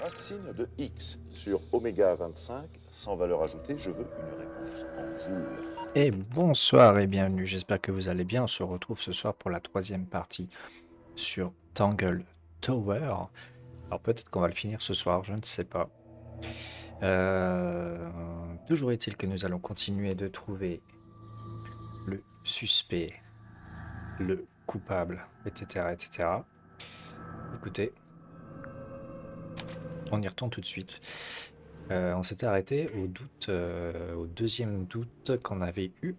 racine de x sur oméga 25 sans valeur ajoutée, je veux une réponse en joules. Et bonsoir et bienvenue, j'espère que vous allez bien. On se retrouve ce soir pour la troisième partie sur Tangle Tower. Alors peut-être qu'on va le finir ce soir, je ne sais pas. Toujours est-il que nous allons continuer de trouver le suspect, le coupable, etc. etc. Écoutez, on y retourne tout de suite. On s'était arrêté au doute, au deuxième doute qu'on avait eu.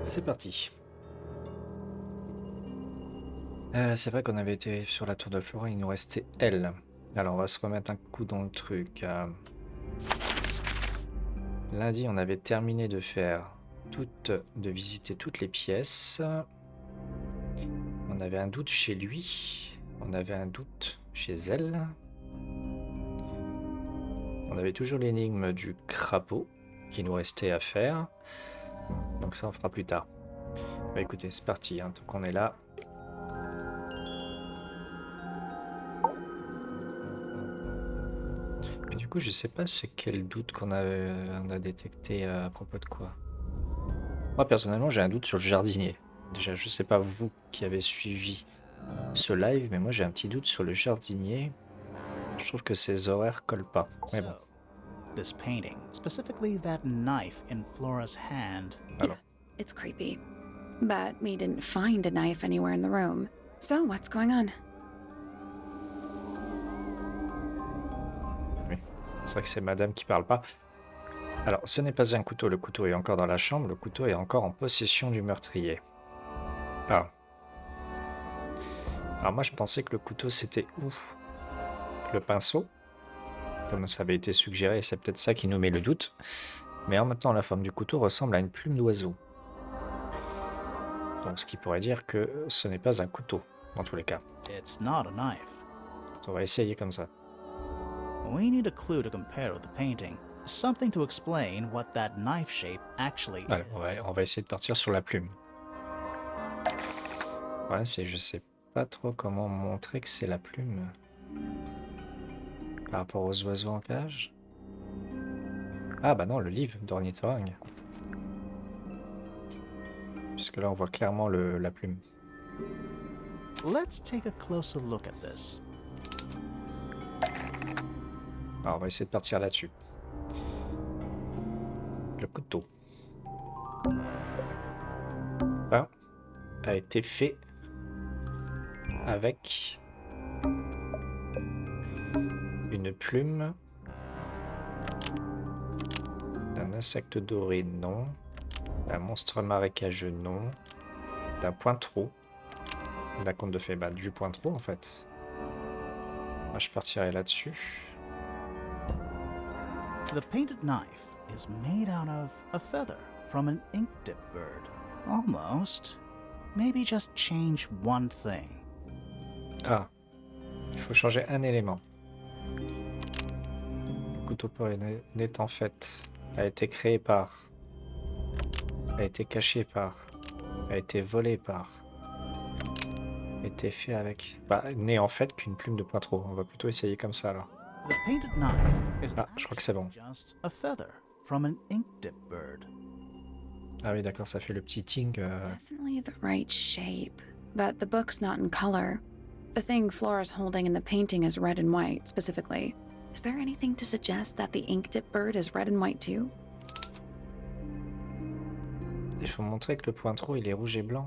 C'est parti. C'est vrai qu'on avait été sur la tour de Flora, il nous restait elle. Alors on va se remettre un coup dans le truc. Lundi, on avait terminé de visiter toutes les pièces. On avait un doute chez lui. On avait un doute chez elle. On avait toujours l'énigme du crapaud qui nous restait à faire. Donc ça, on fera plus tard. Bah écoutez, c'est parti, hein, tant qu'on est là. Mais du coup, je sais pas c'est quel doute on a détecté à propos de quoi. Moi, personnellement, j'ai un doute sur le jardinier. Déjà, je sais pas vous qui avez suivi ce live, mais moi, j'ai un petit doute sur le jardinier. Je trouve que ses horaires collent pas. Mais bon. This painting, specifically that knife in Flora's hand. Alors. It's creepy. But we didn't find a knife anywhere in the room. So what's going on? Oui. C'est vrai que c'est madame qui parle pas. Alors, ce n'est pas un couteau. Le couteau est encore dans la chambre. Le couteau est encore en possession du meurtrier. Ah. Alors moi, je pensais que le couteau, c'était où? Le pinceau, comme ça avait été suggéré, c'est peut-être ça qui nous met le doute. Mais en même temps, la forme du couteau ressemble à une plume d'oiseau. Donc ce qui pourrait dire que ce n'est pas un couteau, dans tous les cas. It's not a knife. On va essayer comme ça. We need a clue to compare with the painting. Something to explain what that knife shape actually Allez, is. on va essayer de partir sur la plume. Ouais, je sais pas trop comment montrer que c'est la plume. Par rapport aux oiseaux en cage. Ah bah non, le livre d'ornithorynque. Puisque là, on voit clairement la plume. Let's take a closer look at this. Alors, on va essayer de partir là-dessus. Le couteau. Ah, a été fait avec une plume d'un insecte doré, non. D'un monstre marécageux, non. D'un pointreau. D'un conte de fées, bah, du pointreau en fait. Moi, je partirai là-dessus. The painted knife is made out of a feather from an ink-dip bird. Almost. Maybe just change one thing. Ah, il faut changer un élément. Le couteau n'est en fait, a été créé par, a été caché par, a été volé par, a été fait avec, bah, n'est en fait qu'une plume de pointreau. On va plutôt essayer comme ça alors. The painted knife is Ah, je crois que c'est bon. just a feather from an ink-dip bird. Ah oui, d'accord, ça fait le petit ting. It's definitely the right shape, but the book's not in color. The thing Flora's holding in the painting is red and white, specifically. Is there anything to suggest that the ink-dip bird is red and white too? Il faut montrer que le pointreau, il est rouge et blanc.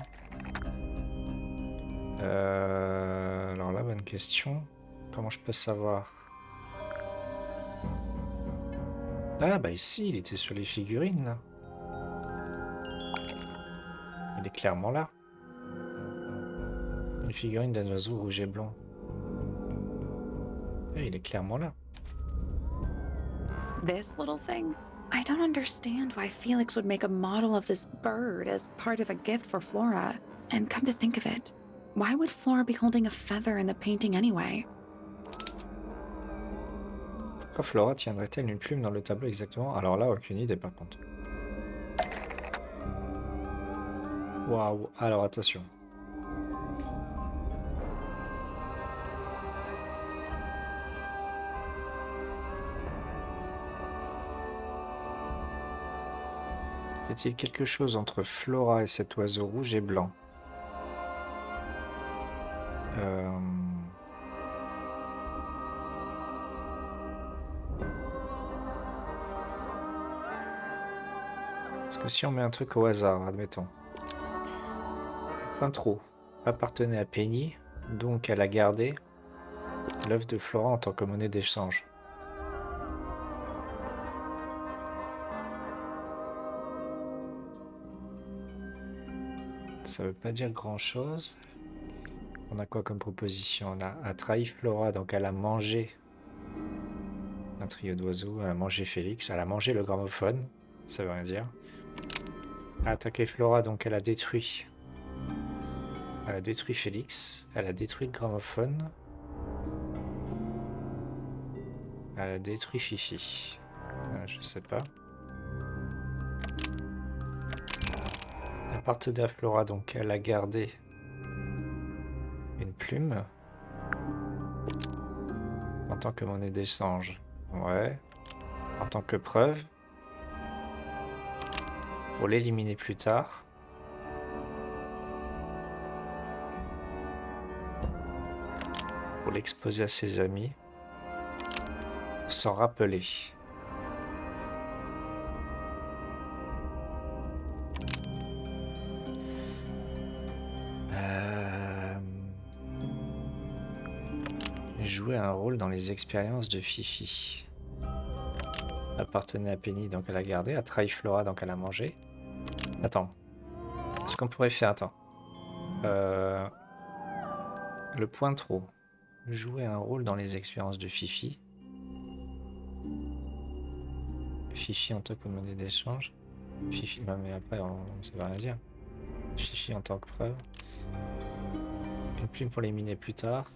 Alors là, bonne question. Comment je peux savoir? Ah bah ici, il était sur les figurines là. Il est clairement là. Une figurine d'un oiseau rouge et blanc. Et il est clairement là. This little thing? I don't understand why Felix would make a model of this bird as part of a gift for Flora. And come to think of it, why would Flora be holding a feather in the painting anyway? Pourquoi Flora tiendrait-elle une plume dans le tableau exactement? Alors là, aucune idée par contre. Waouh, alors attention. Y a-t-il quelque chose entre Flora et cet oiseau rouge et blanc? Parce que si on met un truc au hasard, admettons. Le pointreau appartenait à Penny, donc elle a gardé l'œuf de Flora en tant que monnaie d'échange. Ça veut pas dire grand-chose. On a quoi comme proposition? On a trahi Flora, donc elle a mangé un trio d'oiseaux, elle a mangé Félix, elle a mangé le gramophone, ça veut rien dire. Elle a attaqué Flora, donc elle a détruit. Elle a détruit Félix, elle a détruit le gramophone. Elle a détruit Fifi. Je sais pas. Elle appartenait à Flora, donc elle a gardé une plume en tant que monnaie d'échange. Ouais. En tant que preuve. Pour l'éliminer plus tard. Pour l'exposer à ses amis. Pour s'en rappeler. Jouer un rôle dans les expériences de Fifi. Appartenait à Penny, donc elle a gardé. A trahi Flora, donc elle a mangé. Attends. Est-ce qu'on pourrait faire... Attends. Le pointreau. Jouer un rôle dans les expériences de Fifi. Fifi en tant que monnaie d'échange. Fifi... Non mais après, ça veut rien dire. Fifi en tant que preuve. Une plume pour l'éliminer plus tard.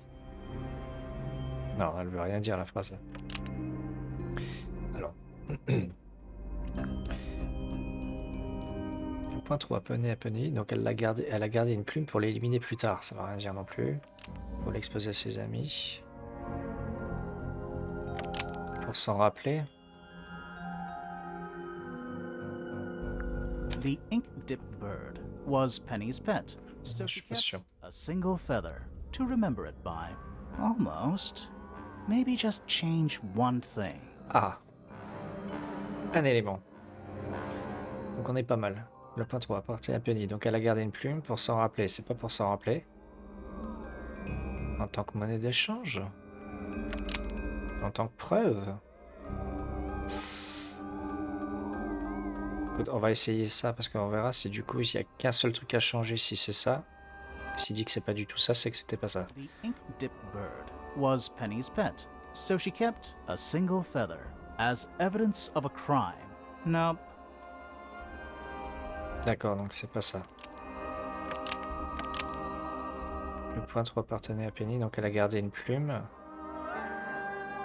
Non, elle veut rien dire la phrase là. Alors. Le pointreau a Penny, donc elle a gardé une plume pour l'éliminer plus tard. Ça va rien dire non plus. Pour l'exposer à ses amis. Pour s'en rappeler. The ink-dipped bird was Penny's pet, so Je she suis pas kept sûr. a single feather to remember it by. Almost. Maybe just change one thing. Ah. Un élément. Donc on est pas mal. Le pointreau appartient à Penny, donc elle a gardé une plume pour s'en rappeler. C'est pas pour s'en rappeler. En tant que monnaie d'échange. En tant que preuve. Écoute, on va essayer ça parce qu'on verra si du coup il n'y a qu'un seul truc à changer si c'est ça. S'il dit que c'est pas du tout ça, c'est que c'était pas ça. The ink-dipped bird was Penny's pet, so she kept a single feather as evidence of a crime. Nope. D'accord, donc c'est pas ça. Le pointreau appartenait à Penny, donc elle a gardé une plume.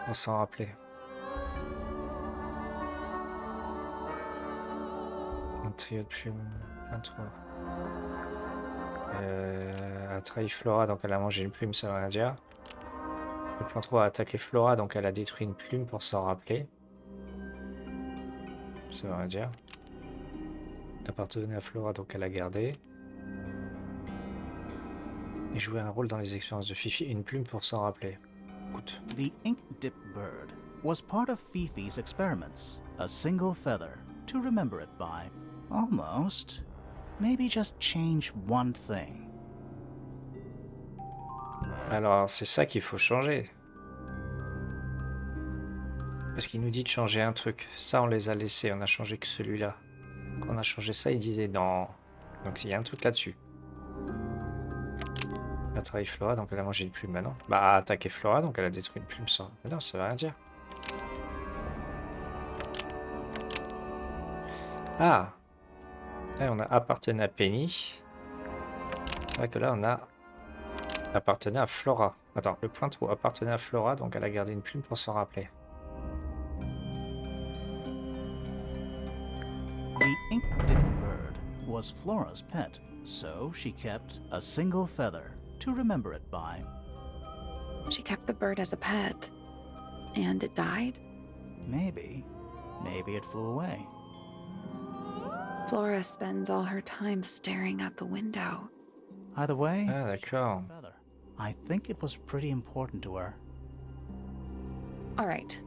On s'en rappelait. Un trio de plumes. Pointreau. A trahi Flora, donc elle a mangé une plume, ça veut rien dire. Le pointreau a attaqué Flora, donc elle a détruit une plume pour s'en rappeler. Ça veut rien dire. Elle appartenait à Flora, donc elle a gardé. Et jouer un rôle dans les expériences de Fifi, une plume pour s'en rappeler. Écoute. The ink-dipped bird was part of Fifi's experiments, a single feather to remember it by. Almost. Maybe just change one thing. Alors, c'est ça qu'il faut changer. Parce qu'il nous dit de changer un truc. Ça, on les a laissés. On a changé que celui-là. Quand on a changé ça, il disait non. Donc, il y a un truc là-dessus. Elle a trahi Flora, donc elle a mangé une plume maintenant. Bah, elle a attaqué Flora, donc elle a détruit une plume sans. Mais non, ça veut rien dire. Ah! Là, on a appartenu à Penny. C'est vrai que là, on a appartenait à Flora. Attends, le pointreau appartenait à Flora, donc elle a gardé une plume pour s'en rappeler. The ink-dipped bird was Flora's pet, so she kept a single feather to remember it by. She kept the bird as a pet. And it died? Maybe. Maybe it flew away. Flora spends all her time staring out the window. Either way, Ah, d'accord. feather. I think it was pretty important to her. All right.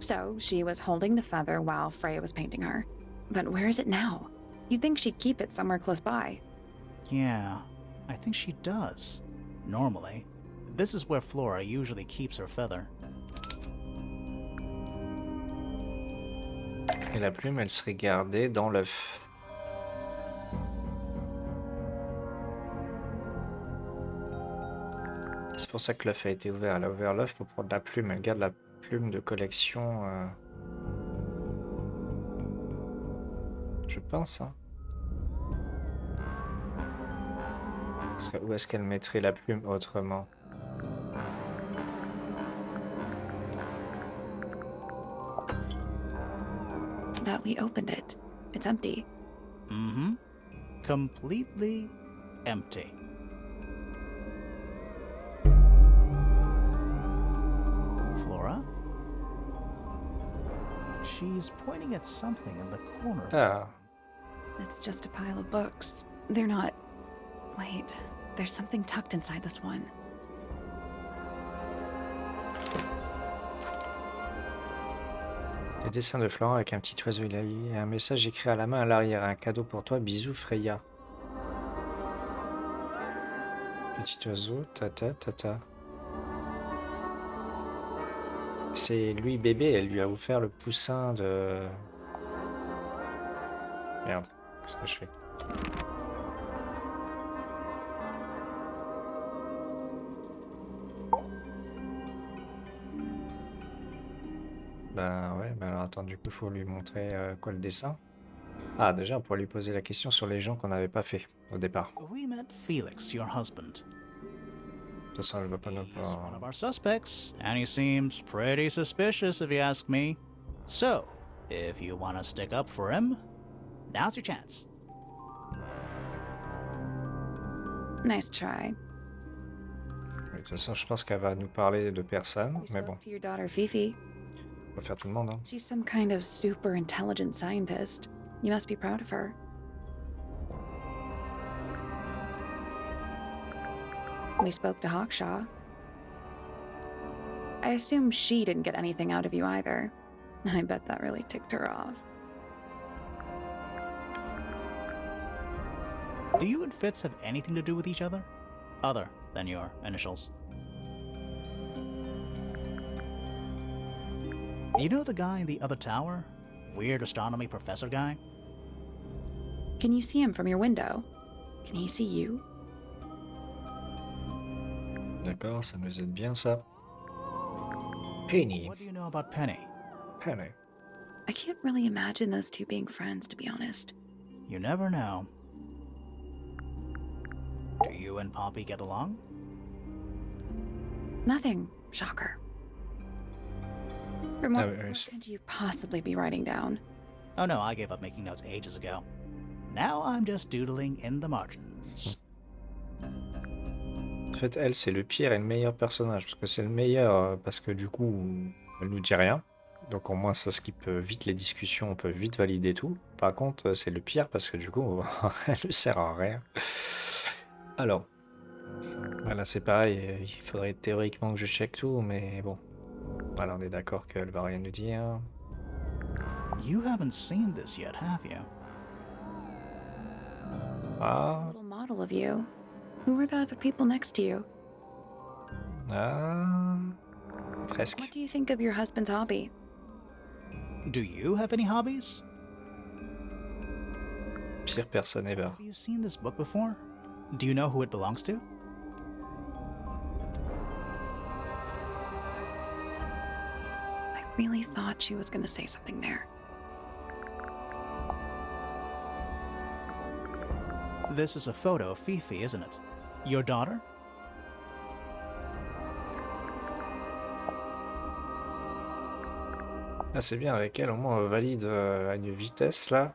So she was holding the feather while Freya was painting her. But where is it now? You'd think she'd keep it somewhere close by. Yeah, I think she does. Normally. This is where Flora usually keeps her feather. Et la plume, elle serait gardée dans l'œuf. C'est pour ça que l'œuf a été ouvert. Elle a ouvert l'œuf pour prendre la plume. Elle garde la plume de collection. Je pense. Hein. Où est-ce qu'elle mettrait la plume autrement? That we opened it. It's empty. Mm-hmm. Completely empty. Flora? She's pointing at something in the corner. of the Ah, room. It's just a pile of books. They're not... Wait, there's something tucked inside this one. des dessins de Florent avec un petit oiseau. Il a eu un message écrit à la main à l'arrière. Un cadeau pour toi. Bisous, Freya. Petit oiseau. Tata, tata. C'est lui, bébé. Elle lui a offert le poussin de... Merde. Qu'est-ce que je fais? Ben ouais, ben alors attends, du coup, il faut lui montrer quoi le dessin. Ah, déjà, on pourrait lui poser la question sur les gens qu'on n'avait pas fait au départ. We met Felix, your husband. De toute façon, je ne vais pas non plus... He's one of our suspects, and he seems pretty suspicious if you ask me. So, if you want to stick up for him, now's your chance. Nice try. De toute façon, je pense qu'elle va nous parler de personne, You mais spoke bon, to your daughter Fifi. on va faire tout le monde. Hein. She's some kind of super intelligent scientist. You must be proud of her. We spoke to Hawkshaw. I assume she didn't get anything out of you either. I bet that really ticked her off. Do you and Fitz have anything to do with each other? Other than your initials? You know the guy in the other tower? Weird astronomy professor guy? Can you see him from your window? Can he see you? D'accord, ça nous aide bien, ça. Penny. What do you know about Penny? Penny. I can't really imagine those two being friends, to be honest. You never know. Do you and Poppy get along? Nothing. Shocker. From what Ah, oui, what could you possibly be writing down? Oh no, I gave up making notes ages ago. Now I'm just doodling in the margins. En fait, elle, c'est le pire et le meilleur personnage. Parce que c'est le meilleur, parce que du coup, elle nous dit rien. Donc au moins, ça skip vite les discussions, on peut vite valider tout. Par contre, c'est le pire parce que du coup, elle ne sert à rien. Alors, voilà, c'est pareil. Il faudrait théoriquement que je check tout, mais bon. Voilà, on est d'accord qu'elle va rien nous dire. You haven't seen this yet, have you? It's a Ah, little model of you. Who were the other people next to you? ah, presque. What do you think of your husband's hobby? Do you have any hobbies? Pire personne ever. Have you seen this book before? Do you know who it belongs to? I really thought she was gonna say something there. This is a photo of Fifi, isn't it? Your daughter? Ah, c'est bien, avec elle, au moins on valide à une vitesse là.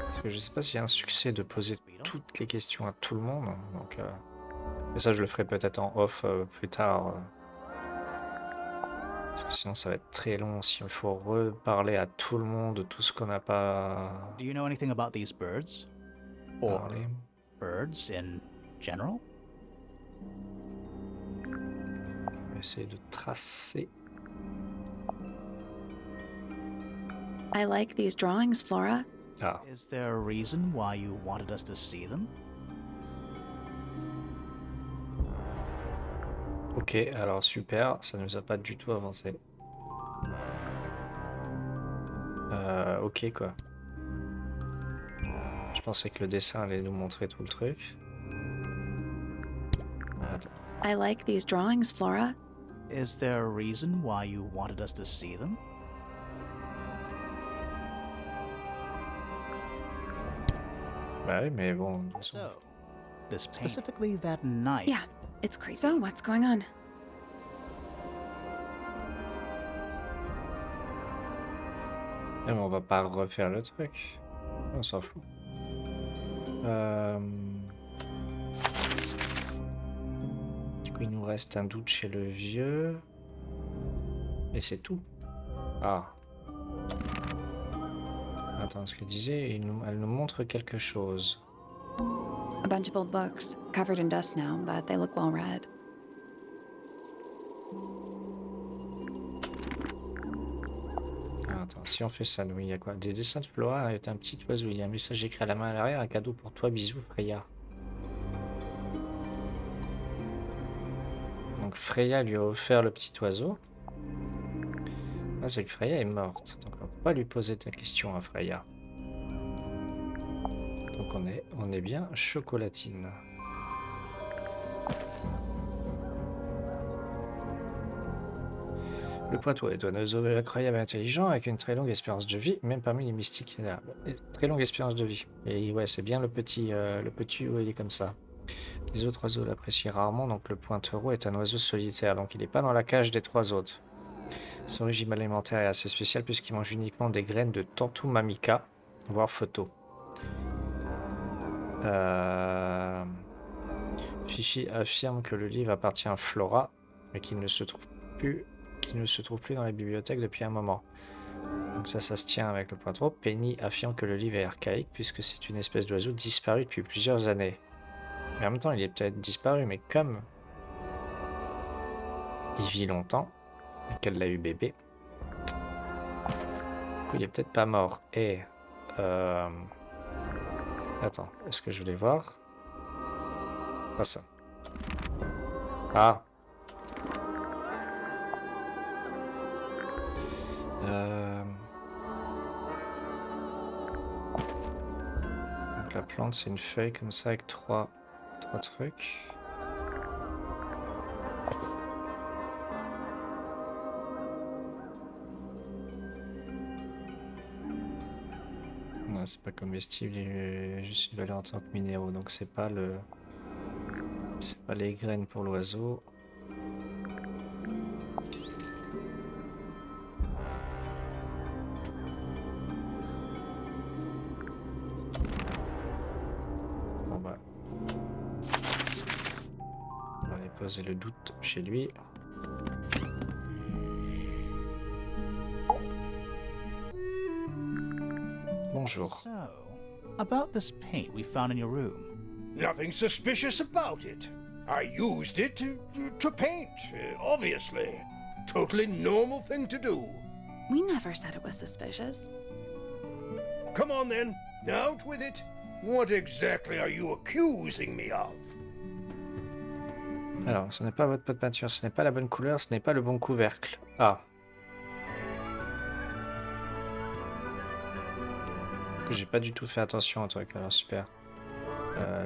Parce que je sais pas s'il y a un succès de poser toutes les questions à tout le monde. Donc, mais ça, je le ferai peut-être en off plus tard. Parce que sinon, ça va être très long si il faut reparler à tout le monde de tout ce qu'on n'a pas Do you know anything about these birds? Or parlé. birds in general? On va essayer de tracer. I like these drawings, Flora. Ah, Is there a reason why you wanted us to see them? ok, alors super, ça nous a pas du tout avancé. Ok quoi. Je pensais que le dessin allait nous montrer tout le truc. Attends. I like these drawings, Flora. Is there a reason why you wanted us to see them? Bah oui, mais bon. de toute façon. So, this specifically that night. Yeah, it's crazy. So, what's going on? Eh, mais on va pas refaire le truc. On s'en fout. Du coup, il nous reste un doute chez le vieux. Et c'est tout. Ah. Attends, ce qu'elle disait, elle nous montre quelque chose. A bunch of old books, covered in dust now, but they look well read. Ah, attends, si on fait ça, nous, il y a quoi? Des dessins de Flora est un petit oiseau. Il y a un message écrit à la main à l'arrière, un cadeau pour toi, bisous, Freya. Donc Freya lui a offert le petit oiseau. Ah, c'est que Freya est morte, donc on peut pas lui poser de question à Freya. Donc on est bien chocolatine. Le poitou est un oiseau incroyable et intelligent avec une très longue espérance de vie, même parmi les mystiques. Il a une très longue espérance de vie. Et ouais, c'est bien le petit où il est comme ça. Les autres oiseaux l'apprécient rarement, donc le pointereau est un oiseau solitaire, donc il n'est pas dans la cage des trois autres. Son régime alimentaire est assez spécial puisqu'il mange uniquement des graines de Tantum mamica, voire photo. Fifi affirme que le livre appartient à Flora, mais qu'il ne se trouve plus dans les bibliothèques depuis un moment. Donc ça se tient avec le pointereau. Penny affirme que le livre est archaïque puisque c'est une espèce d'oiseau disparu depuis plusieurs années. Mais en même temps, il est peut-être disparu, mais comme il vit longtemps et qu'elle l'a eu bébé, du coup, il est peut-être pas mort. Et attends, est-ce que je voulais voir? Pas ça. Ah. Donc la plante, c'est une feuille comme ça avec trois trucs. Non, c'est pas comestible, il est juste valé en tant que minéraux, donc c'est pas les graines pour l'oiseau. Bon bah, on va aller poser le doute chez lui. Bonjour. So, about this paint we found in your room. Nothing suspicious about it. I used it to paint, obviously. Totally normal thing to do. We never said it was suspicious. Come on then, out with it. What exactly are you accusing me of? Alors, ce n'est pas votre pot de peinture, ce n'est pas la bonne couleur, ce n'est pas le bon couvercle. Ah. J'ai pas du tout fait attention au truc, alors super.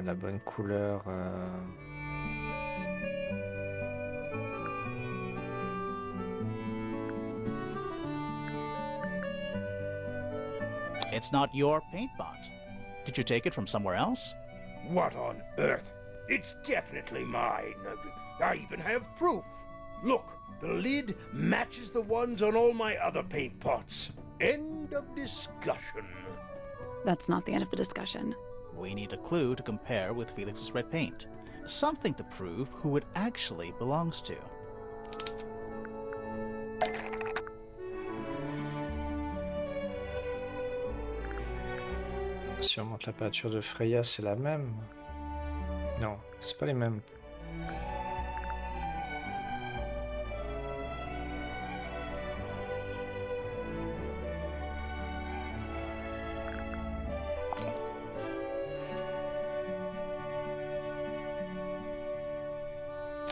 La bonne couleur... It's not your paint pot. Did you take it from somewhere else? What on earth? It's definitely mine. I even have proof. Look, the lid matches the ones on all my other paint pots. End of discussion. That's not the end of the discussion. We need a clue to compare with Felix's red paint. Something to prove who it actually belongs to. si on monte la peinture de Freya, c'est la même? Non, c'est pas les mêmes.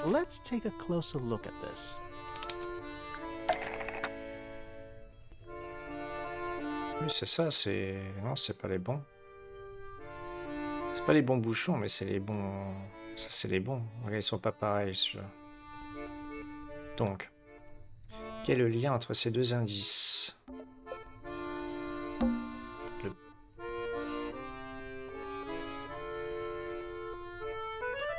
Let's take a closer look at this. Oui, c'est ça, c'est... Non, c'est pas les bons. C'est pas les bons bouchons, mais c'est les bons... Ça, c'est les bons. Regarde, ils sont pas pareils, ceux-là. Donc, quel est le lien entre ces deux indices?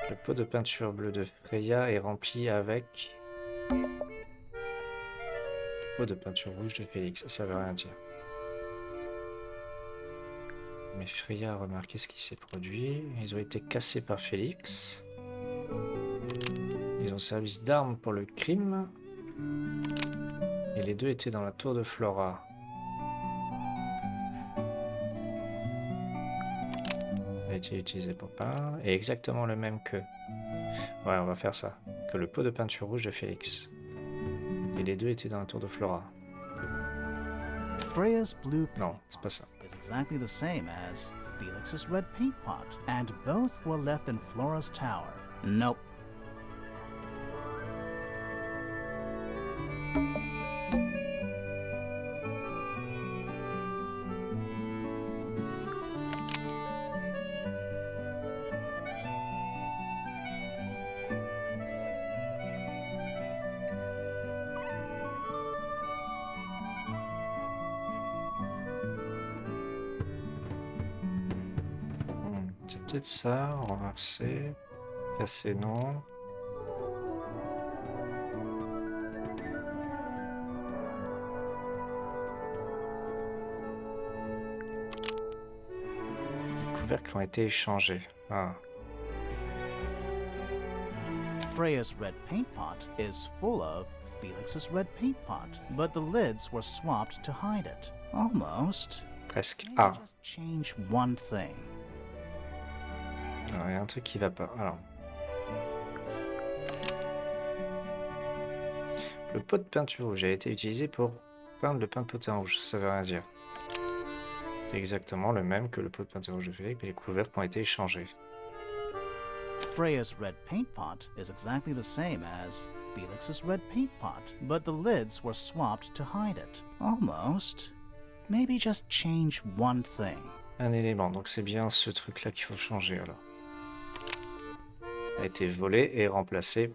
Le pot de peinture bleue de Freya est rempli avec... Le pot de peinture rouge de Félix, ça veut rien dire. Mais Freya a remarqué ce qui s'est produit. Ils ont été cassés par Félix. Ils ont servi d'armes pour le crime. Et les deux étaient dans la tour de Flora. A été utilisé pour peindre. Et exactement le même que... Ouais, on va faire ça. Que le pot de peinture rouge de Félix. Et les deux étaient dans la tour de Flora. Freya's blue Non, paint c'est pas ça. pot is exactly the same as Felix's red paint pot, and both were left in Flora's tower. Nope. C'est peut-être ça, renverser, casser, non. Les couvercles ont été échangés. Ah. Freya's red paint pot is full of Felix's red paint pot, but the lids were swapped to hide it. Almost. Presque. Maybe Ah, just change one thing. il y a un truc qui va pas. Alors. Le pot de peinture rouge a été utilisé pour peindre le pain de potin rouge. Ça veut rien dire. C'est exactement le même que le pot de peinture rouge de Félix, mais les couvercles ont été échangés. Freya's red paint pot is exactly the same as Felix's red paint pot, but the lids were swapped to hide it. Almost. Maybe just change one thing. Un élément, donc c'est bien ce truc-là qu'il faut changer alors. A été volé et remplacé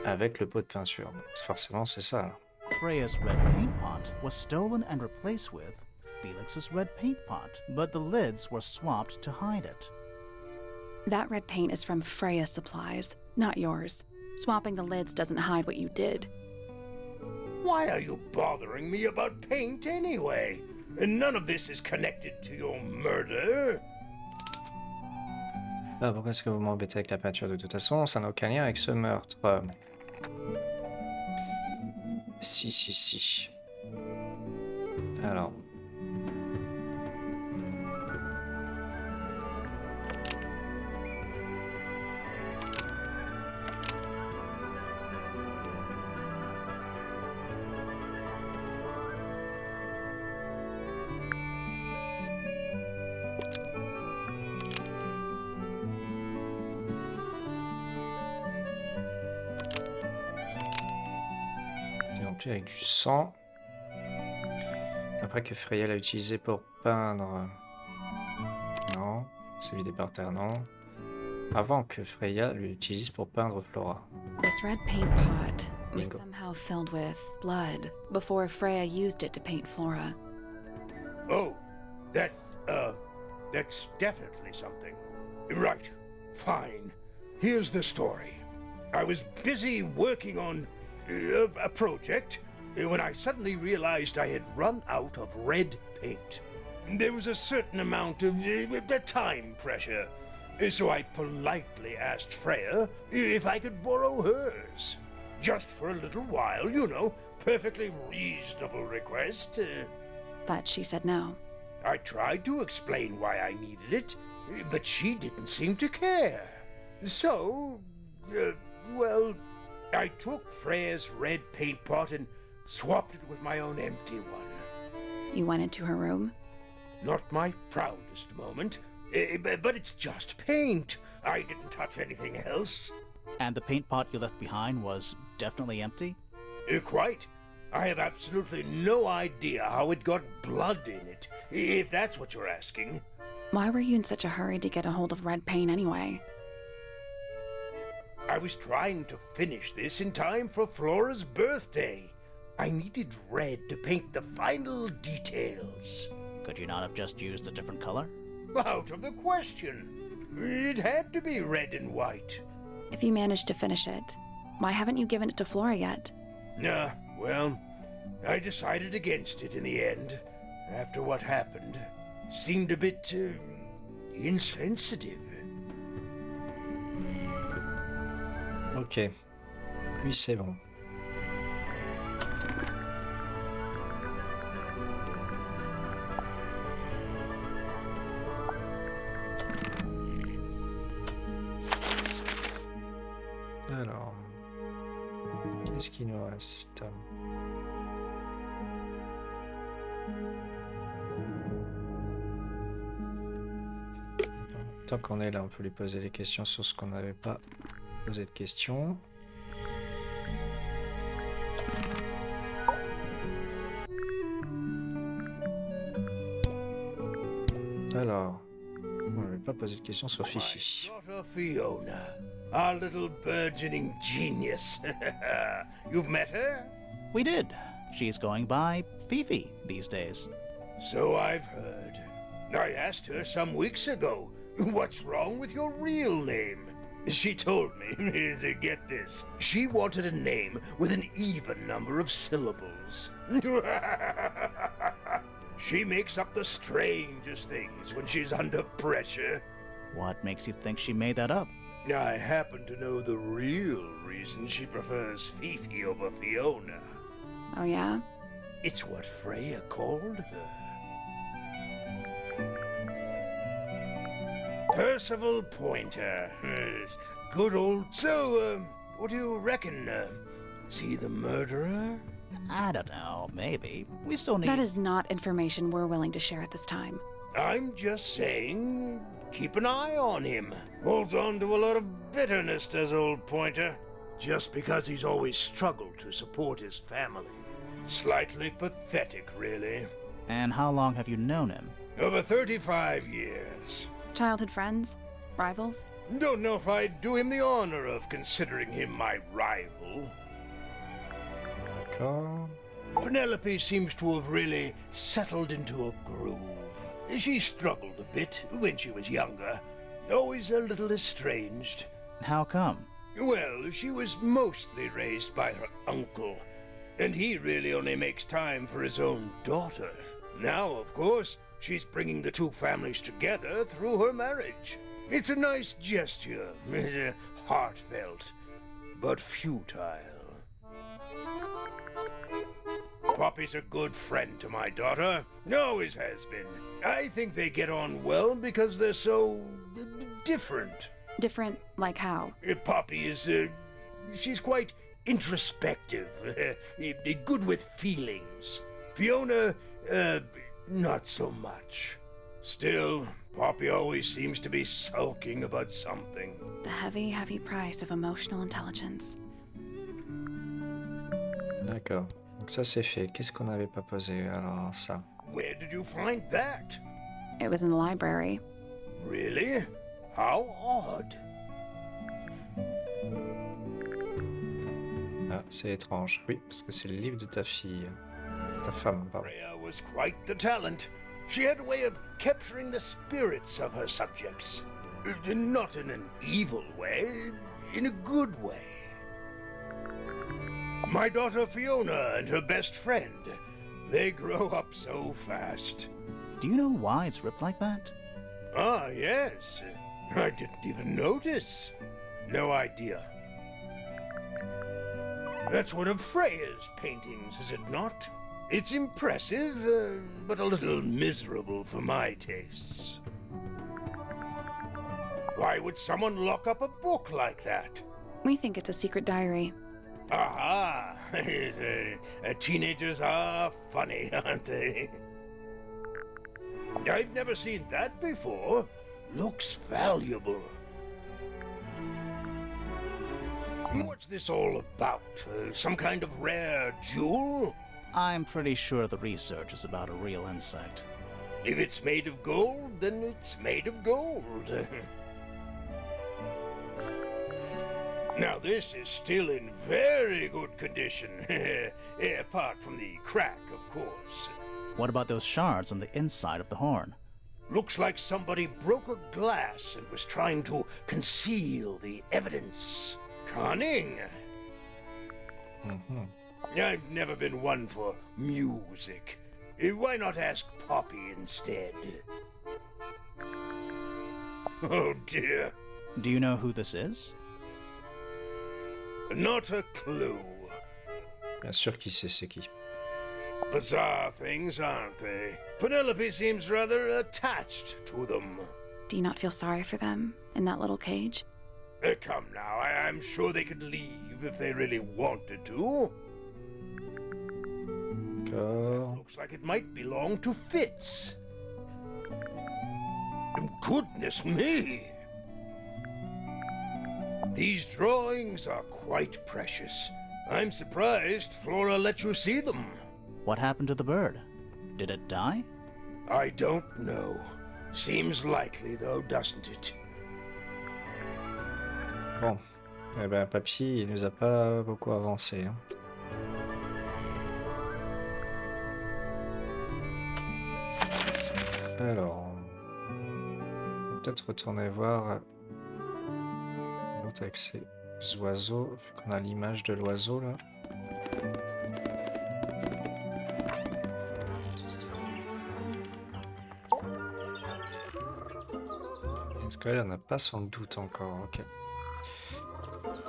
avec le pot de peinture. Donc, forcément, c'est ça. Alors. Freya's red paint pot was stolen and replaced with Felix's red paint pot, but the lids were swapped to hide it. That red paint is from Freya's supplies, not yours. Swapping the lids doesn't hide what you did. Why are you bothering me about paint anyway? And none of this is connected to your murder. Ah, pourquoi est-ce que vous m'embêtez avec la peinture? De toute façon, ça n'a aucun lien avec ce meurtre. Si. Alors. Avec du sang. Après que Freya l'a utilisé pour peindre. Non. C'est vidé par terre, non. Avant que Freya l'utilise pour peindre Flora. This red paint pot was Bingo. somehow filled with blood before Freya used it to paint Flora. Oh, that's definitely something. Right, fine. Here's the story. I was busy working on a project when I suddenly realized I had run out of red paint. There was a certain amount of time pressure, so I politely asked Freya if I could borrow hers. Just for a little while, you know, perfectly reasonable request. But she said no. I tried to explain why I needed it, but she didn't seem to care. So, well, I took Freya's red paint pot and swapped it with my own empty one. You went into her room? Not my proudest moment, but it's just paint. I didn't touch anything else. And the paint pot you left behind was definitely empty? Quite. I have absolutely no idea how it got blood in it, if that's what you're asking. Why were you in such a hurry to get a hold of red paint anyway? I was trying to finish this in time for Flora's birthday. I needed red to paint the final details. Could you not have just used a different color? Out of the question. It had to be red and white. If you managed to finish it, why haven't you given it to Flora yet? Nah, well, I decided against it in the end, after what happened. Seemed a bit, insensitive. Ok. Lui, c'est bon. Alors, qu'est-ce qu'il nous reste? Tant qu'on est là, on peut lui poser des questions sur ce qu'on n'avait pas posé de questions. Alors, on n'avait pas posé de questions sur Fifi. My daughter Fiona, our little burgeoning genius. You've met her? We did. She's going by Fifi these days. So I've heard. I asked her some weeks ago, what's wrong with your real name? She told me, get this, she wanted a name with an even number of syllables. She makes up the strangest things when she's under pressure. What makes you think she made that up? I happen to know the real reason she prefers Fifi over Fiona. Oh yeah? It's what Freya called her. Percival Pointer. Good old... So, what do you reckon? Is he the murderer? I don't know, maybe. We still need... That is not information we're willing to share at this time. I'm just saying, keep an eye on him. Holds on to a lot of bitterness, does old Pointer. Just because he's always struggled to support his family. Slightly pathetic, really. And how long have you known him? Over 35 years. Childhood friends? Rivals? Don't know if I'd do him the honor of considering him my rival. D'accord. Penelope seems to have really settled into a groove. She struggled a bit when she was younger, always a little estranged. How come? Well, she was mostly raised by her uncle, and he really only makes time for his own daughter. Now, of course, she's bringing the two families together through her marriage. It's a nice gesture, heartfelt, but futile. Poppy's a good friend to my daughter, always has been. I think they get on well because they're so different. Different like how? Poppy is, she's quite introspective, good with feelings. Fiona, not so much. Still, Poppy always seems to be sulking about something. The heavy, heavy price of emotional intelligence. D'accord. Donc ça c'est fait. Qu'est-ce qu'on n'avait pas posé? Alors ça. Where did you find that? It was in the library. Really? How odd. Ah, c'est étrange. Oui, parce que c'est le livre de ta fille. Ta femme, pardon. Freya was quite the talent. She had a way of capturing the spirits of her subjects. Not in an evil way, in a good way. My daughter Fiona and her best friend, they grow up so fast. Do you know why it's ripped like that? Ah, yes. I didn't even notice. No idea. That's one of Freya's paintings, is it not? It's impressive, but a little miserable for my tastes. Why would someone lock up a book like that? We think it's a secret diary. Aha! Teenagers are funny, aren't they? I've never seen that before. Looks valuable. What's this all about? Some kind of rare jewel? I'm pretty sure the research is about a real insect. If it's made of gold, then it's made of gold. Now this is still in very good condition. Apart from the crack, of course. What about those shards on the inside of the horn? Looks like somebody broke a glass and was trying to conceal the evidence. Cunning. I've never been one for music. Why not ask Poppy instead? Oh dear. Do you know who this is? Not a clue. Bien sûr qui sait c'est qui. Bizarre things, aren't they? Penelope seems rather attached to them. Do you not feel sorry for them in that little cage? Come now, I'm sure they could leave if they really wanted to. D'accord. Looks like it might belong to Fitz. Goodness me! These drawings are quite precious. I'm surprised Flora let you see them. What happened to the bird? Did it die? I don't know. Seems likely though, doesn't it? Bon. Eh ben, Papy, il nous a pas beaucoup avancé. Hein. Alors, on va peut-être retourner voir l'autre avec ses oiseaux, vu qu'on a l'image de l'oiseau là. Parce que là, on n'a pas sans doute encore, ok.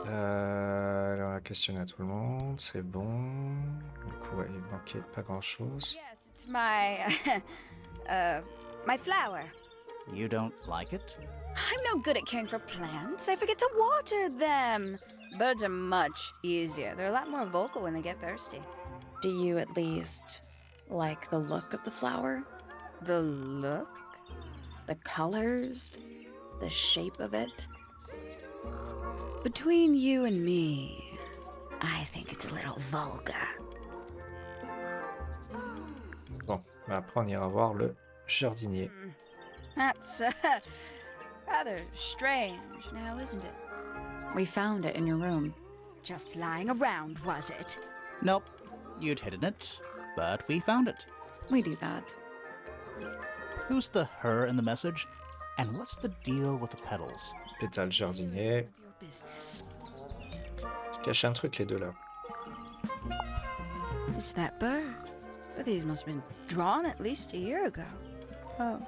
Alors, on a questionné à tout le monde, c'est bon. Du coup, ouais, il manquait pas grand chose. Yes, it's my, my flower. You don't like it? I'm no good at caring for plants. I forget to water them. Birds are much easier. They're a lot more vocal when they get thirsty. Do you at least like the look of the flower? The look? The colors? The shape of it? Between you and me, I think it's a little vulgar. Bon, mais après on ira voir le jardinier. That's rather strange now, isn't it? We found it in your room. Just lying around, was it? Nope. You'd hidden it, but we found it. We do that. Who's the her in the message? And what's the deal with the petals? Pétale jardinier. Your business. Cache un truc les deux là. It's that bird. But these must have been drawn at least a year ago. Oh,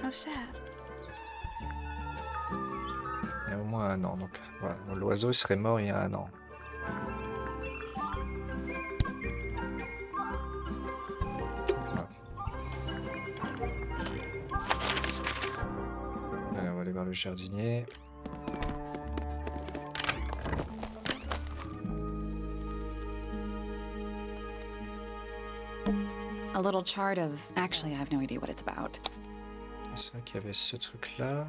how sad. Il y a au moins un an, donc voilà. L'oiseau il serait mort il y a un an. Voilà. Allez, on va aller voir le jardinier. A little chart of... Actually, I have no idea what it's about. C'est vrai qu'il y avait ce truc là.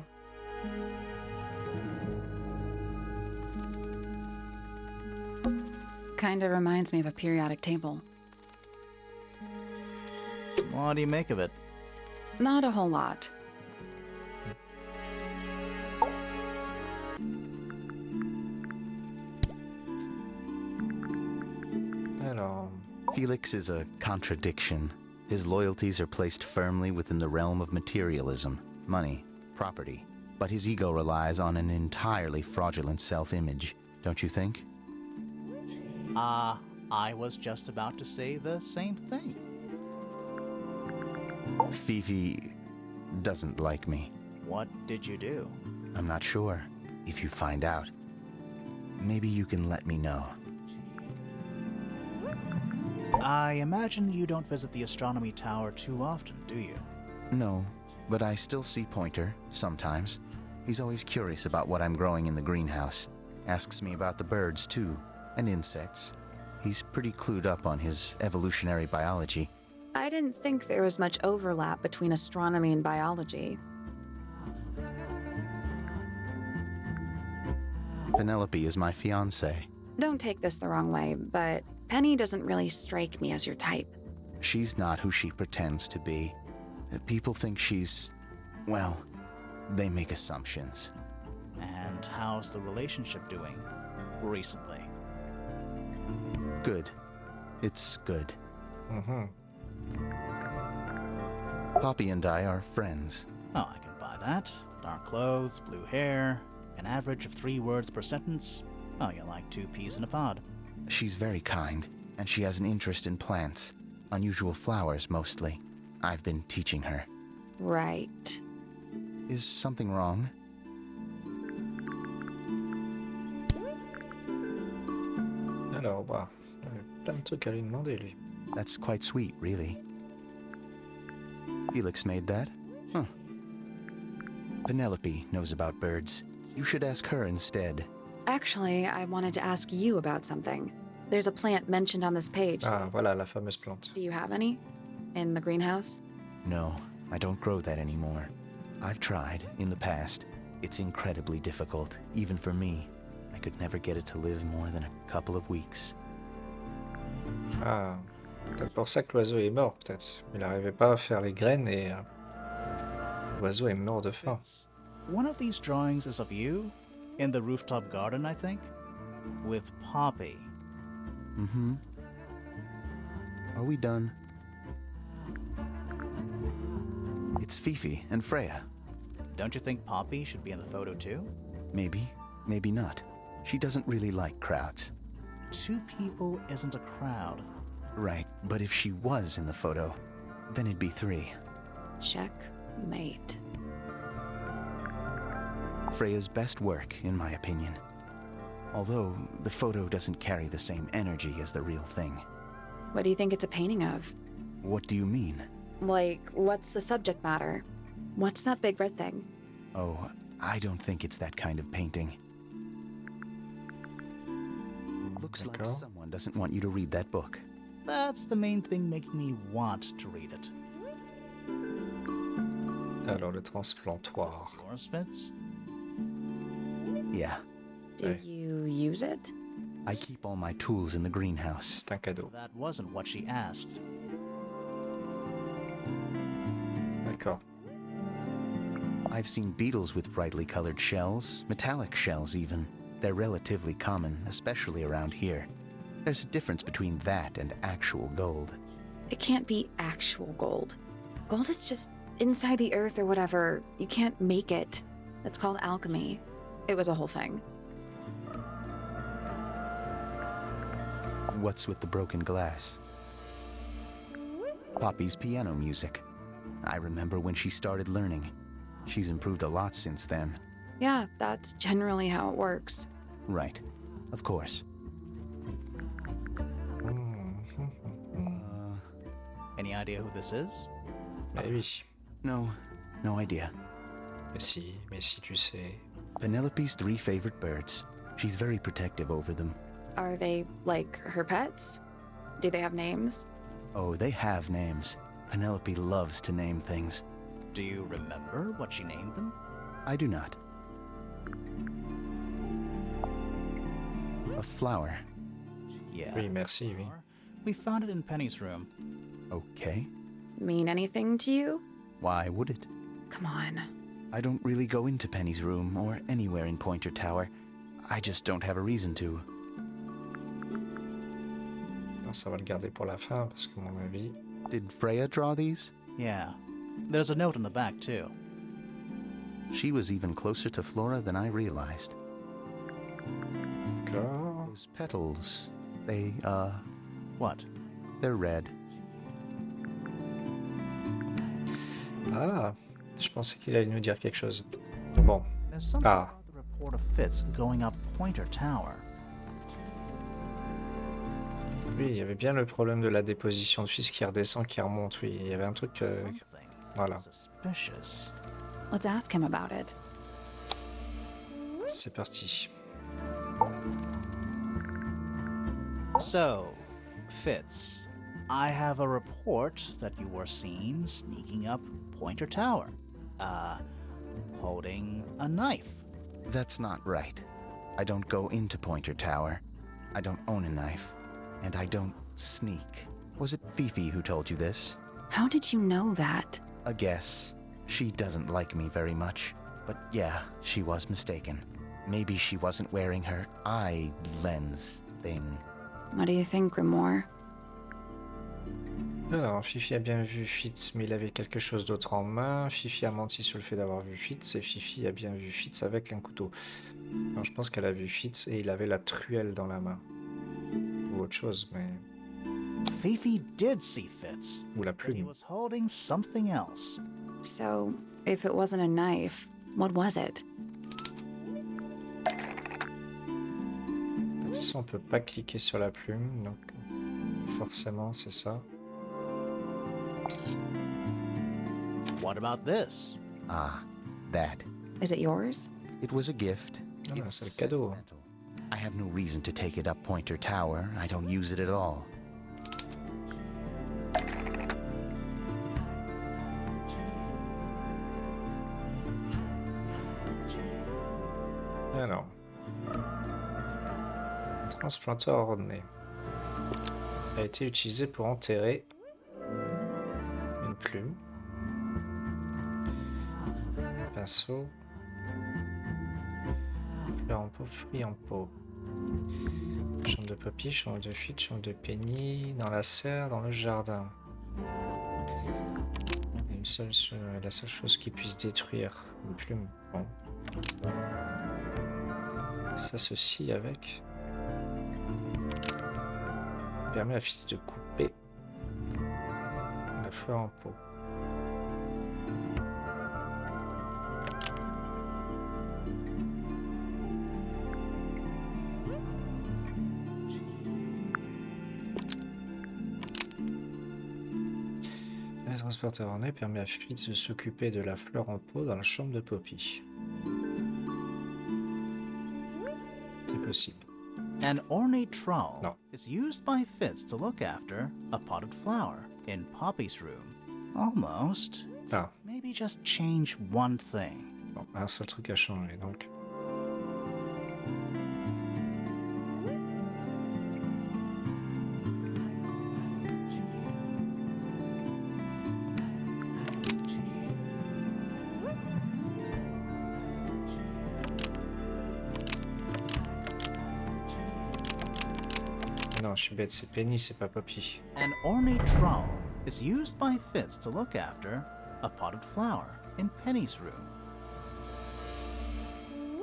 Kinda reminds me of a periodic table. What do you make of it? Not a whole lot. Alors, Felix is a contradiction. His loyalties are placed firmly within the realm of materialism, money, property. But his ego relies on an entirely fraudulent self-image, don't you think? I was just about to say the same thing. Fifi doesn't like me. What did you do? I'm not sure. If you find out, maybe you can let me know. I imagine you don't visit the astronomy tower too often, do you? No, but I still see Pointer, sometimes. He's always curious about what I'm growing in the greenhouse. Asks me about the birds, too, and insects. He's pretty clued up on his evolutionary biology. I didn't think there was much overlap between astronomy and biology. Penelope is my fiancée. Don't take this the wrong way, but Penny doesn't really strike me as your type. She's not who she pretends to be. People think she's... well, they make assumptions. And how's the relationship doing recently? Good. It's good. Mhm. Poppy and I are friends. Oh, I can buy that. Dark clothes, blue hair, an average of 3 words per sentence. Oh, you're like 2 peas in a pod. She's very kind, and she has an interest in plants. Unusual flowers, mostly. I've been teaching her. Right. Is something wrong? Alors, bah, il y a plein de trucs à lui demander, lui. That's quite sweet, really. Felix made that? Huh. Penelope knows about birds. You should ask her instead. Actually, I wanted to ask you about something. There's a plant mentioned on this page. Ah, voilà, la fameuse plante. Do you have any? In the greenhouse? No, I don't grow that anymore. I've tried, in the past. It's incredibly difficult, even for me. I could never get it to live more than a couple of weeks. Ah, peut-être pour ça que l'oiseau est mort, peut-être. Il n'arrivait pas à faire les graines et l'oiseau est mort de faim. One of these drawings is of you, in the rooftop garden, I think, with Poppy. Mm-hmm. Are we done? It's Fifi and Freya. Don't you think Poppy should be in the photo too? Maybe, maybe not. She doesn't really like crowds. 2 people isn't a crowd. Right, but if she was in the photo, then it'd be 3. Checkmate. Freya's best work, in my opinion. Although the photo doesn't carry the same energy as the real thing. What do you think it's a painting of? What do you mean? Like, what's the subject matter? What's that big red thing? Oh, I don't think it's that kind of painting. Looks like D'accord. someone doesn't want you to read that book. That's the main thing making me want to read it. Alors, le transplantoire. Yours fits? Yeah, Do Hey. you use it? I keep all my tools in the greenhouse. C'est un cadeau. That wasn't what she asked. D'accord. I've seen beetles with brightly colored shells, metallic shells even. They're relatively common, especially around here. There's a difference between that and actual gold. It can't be actual gold. Gold is just inside the earth or whatever. You can't make it. That's called alchemy. It was a whole thing. What's with the broken glass? Poppy's piano music. I remember when she started learning. She's improved a lot since then. Yeah, that's generally how it works. Right. Of course. Any idea who this is? Eh oui. No idea. Mais si, tu sais. Penelope's 3 favorite birds. She's very protective over them. Are they, like, her pets? Do they have names? Oh, they have names. Penelope loves to name things. Do you remember what she named them? I do not. A flower. Yeah. Oui, merci, oui. We found it in Penny's room. Okay. Mean anything to you? Why would it? Come on. I don't really go into Penny's room or anywhere in Pointer Tower. I just don't have a reason to. Non, ça va le garder pour la fin, parce que, à mon avis... Did Freya draw these? Yeah. There's a note on the back, too. She was even closer to Flora than I realized. D'accord. Those petals, they, What? they're red. Ah, je pensais qu'il allait nous dire quelque chose. Bon. There's something Ah. about the report of Fitz going up Pointer Tower. Oui, Oui, il y avait bien le problème de la déposition de fils qui redescend, qui remonte. Oui, il y avait un truc. Something Voilà, suspicious. Let's ask him about it. c'est parti. So, Fitz, I have a report that you were seen sneaking up Pointer Tower. Holding a knife. That's not right. I don't go into Pointer Tower. I don't own a knife. And I don't sneak. Was it Fifi who told you this? How did you know that? A guess. She doesn't like me very much. But yeah, she was mistaken. Maybe she wasn't wearing her eye lens thing. What do you think, Grimoire? Alors, Fifi a bien vu Fitz, mais il avait quelque chose d'autre en main. Fifi a menti sur le fait d'avoir vu Fitz, et Fifi a bien vu Fitz avec un couteau. Alors, je pense qu'elle a vu Fitz et il avait la truelle dans la main. Ou autre chose, mais... Fifi did see Fitz, Ou la but he plume. was holding something else. So, if it wasn't a knife, what was it? De toute façon, on peut pas cliquer sur la plume, donc forcément, c'est ça. What about this? Ah, that. Is it yours? It was a gift. Ah, It's c'est le cadeau. sentimental. I have no reason to take it up Pointer Tower. I don't use it at all. Alors. Transplanteur ordonné. A été utilisé pour enterrer une plume. Pinceau. Fleur en pot, fruits en pot. Chambre de poppy, chambre de fuite, chambre de penny, dans la serre, dans le jardin. La seule chose qui puisse détruire une plume. Bon. Ça se scie avec. Permet à Fils de couper la fleur en pot. Le transporteur orné permet à Fitz de s'occuper de la fleur en pot dans la chambre de Poppy. C'est possible. An ornate trowel No. is used by Fitz to look after a potted flower in Poppy's room. Almost. Ah, Maybe just change one thing. bon, un seul truc à changer donc. Non, je suis bête, c'est Penny, c'est pas Poppy. An ornate trowel is used by Fitz to look after a potted flower in Penny's room.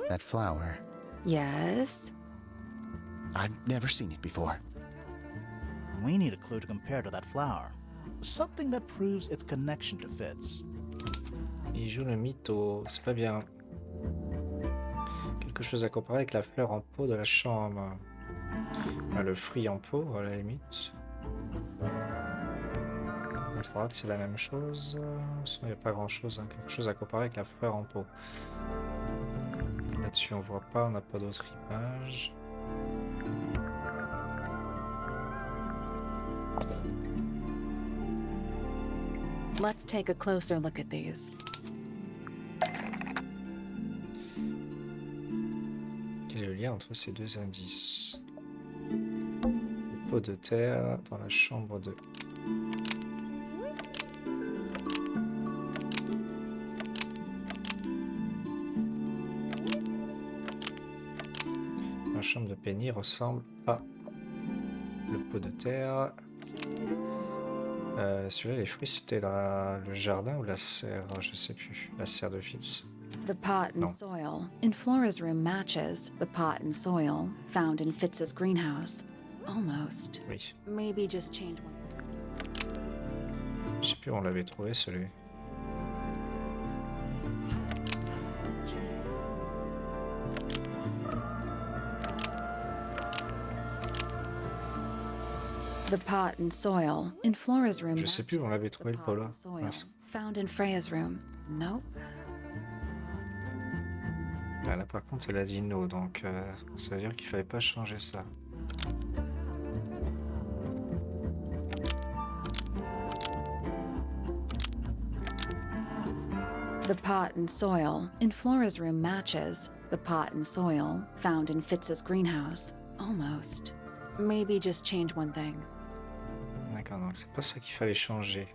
That flower. Yes. I've never seen it before. We need a clue to compare to that flower. Something that proves its connection to Fitz. Il joue le mytho, c'est pas bien. Quelque chose à comparer avec la fleur en pot de la chambre. Ah, le fruit en pot, à la limite. On trouvera que c'est la même chose. Sinon, il n'y a pas grand chose. Hein. Quelque chose à comparer avec la fleur en pot. Là-dessus, on voit pas, on n'a pas d'autres images. Let's take a closer look at these. Quel est le lien entre ces deux indices? Le pot de terre dans la chambre de... La chambre de Penny ressemble à le pot de terre. Celui-là, les fruits, c'était dans le jardin ou la serre? Je sais plus. La serre de Fitz. The pot and No. soil in Flora's room matches the pot and soil found in Fitz's greenhouse. Almost. Oui. Maybe just change one. Je sais plus où on l'avait trouvé, celui. The pot and soil in Flora's room. Je sais plus où on matches l'avait the trouvé le pot pot là. and soil Mince. found in Freya's room. Nope. Ah, là par contre elle a dit no, donc ça veut dire qu'il fallait pas changer ça. The pot and soil in Flora's room matches the pot and soil found in Fitz's greenhouse. Almost. Maybe just change one thing. D'accord, donc c'est pas ça qu'il fallait changer.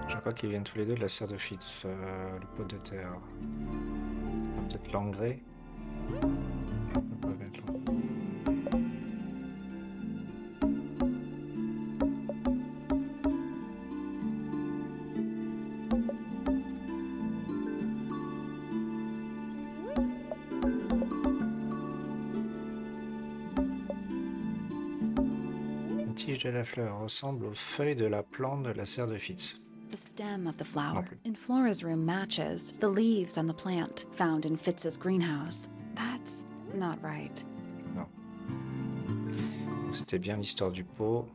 Je crois qu'ils viennent tous les deux de la serre de Fitz, le pot de terre. Peut-être l'engrais. On peut mettre l'engrais. La tige de la fleur ressemble aux feuilles de la plante de la serre de Fitz. The stem of the flower plus. in Flora's room matches the leaves on the plant found in Fitz's greenhouse. That's not right. Non. Donc, c'était bien l'histoire du pot.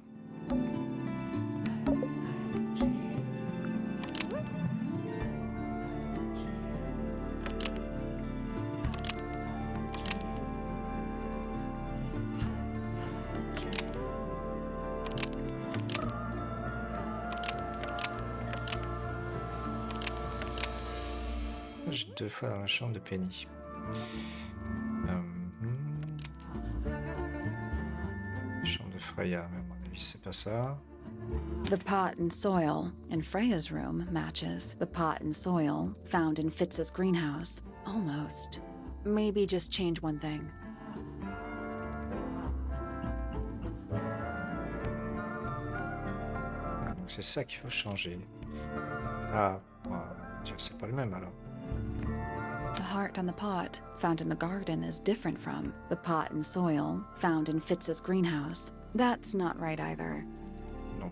J'ai 2 fois dans la chambre de Penny. Chambre de Freya, mais à mon avis c'est pas ça. The pot and soil in Freya's room matches the pot and soil found in Fitz's greenhouse. Almost. Maybe just change one thing. Donc c'est ça qu'il faut changer. Ah, on va dire que c'est pas le même alors. The heart on the pot found in the garden is different from the pot and soil found in Fitz's greenhouse. That's not right either. Non.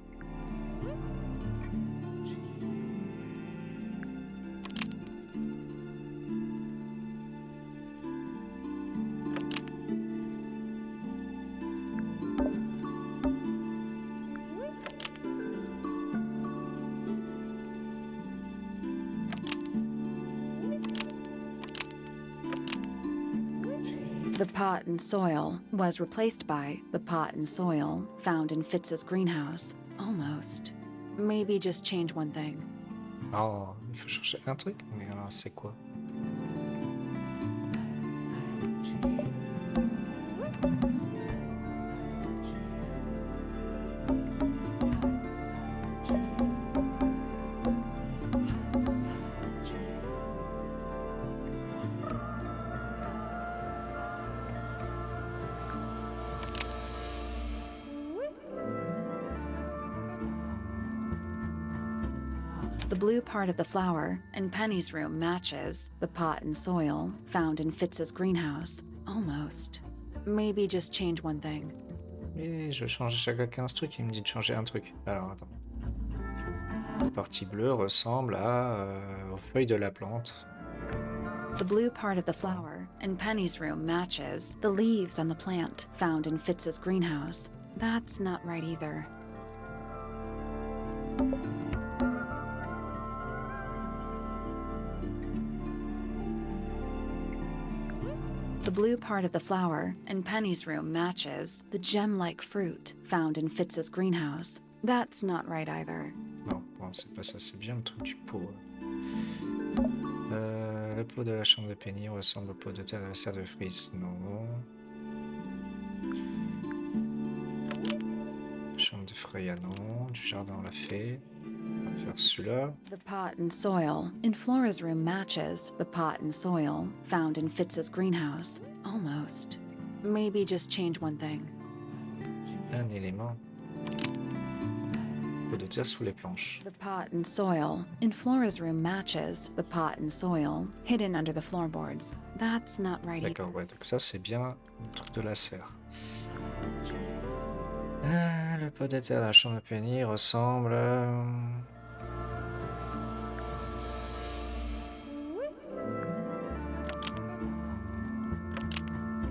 The pot and soil was replaced by the pot and soil found in Fitz's greenhouse. Almost. Maybe just change one thing. Oh, il faut changer un truc? Mais alors c'est quoi? The blue part of the flower in Penny's room matches the pot and soil found in Fitz's greenhouse. Almost. Maybe just change one thing. Et je change à chaque fois 15 trucs, il me dit de changer un truc. Alors attends. La partie bleue ressemble aux feuilles de la plante. The blue part of the flower in Penny's room matches the leaves on the plant found in Fitz's greenhouse. That's not right either. The blue part of the flower in Penny's room matches the gem-like fruit found in Fitz's greenhouse. That's not right either. Non, bon, c'est pas ça, c'est bien le truc du pot. Le pot de la chambre de Penny ressemble au pot de terre de la serre de Fritz. Non. Chambre de Freya, non. Du jardin, on l'a fait. On va faire celui-là. The pot and soil in Flora's room matches the pot and soil found in Fitz's greenhouse. Almost. Maybe just change one thing. Un élément. Pot de terre sous les planches. The pot and soil in Flora's room matches the pot and soil hidden under the floorboards. That's not right either. D'accord, ouais, donc ça c'est bien le truc de la serre. Le pot de terre de la chambre de Penny ressemble...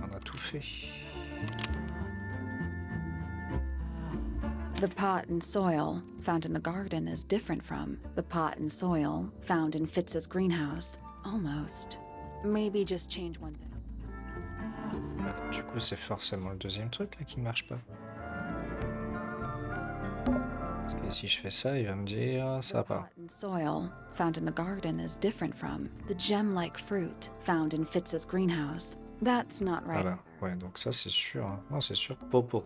On a tout fait. The pot and soil found in the garden is different from the pot and soil found in Fitz's greenhouse. Almost. Maybe just change one thing. Voilà, du coup, c'est forcément le deuxième truc là qui marche pas. Parce que si je fais ça, il va me dire ça The va pas. pot and soil found in the garden is different from the gem-like fruit found in Fitz's greenhouse. That's not right. Voilà, ouais, donc ça c'est sûr. Hein. Non, c'est sûr. Popo.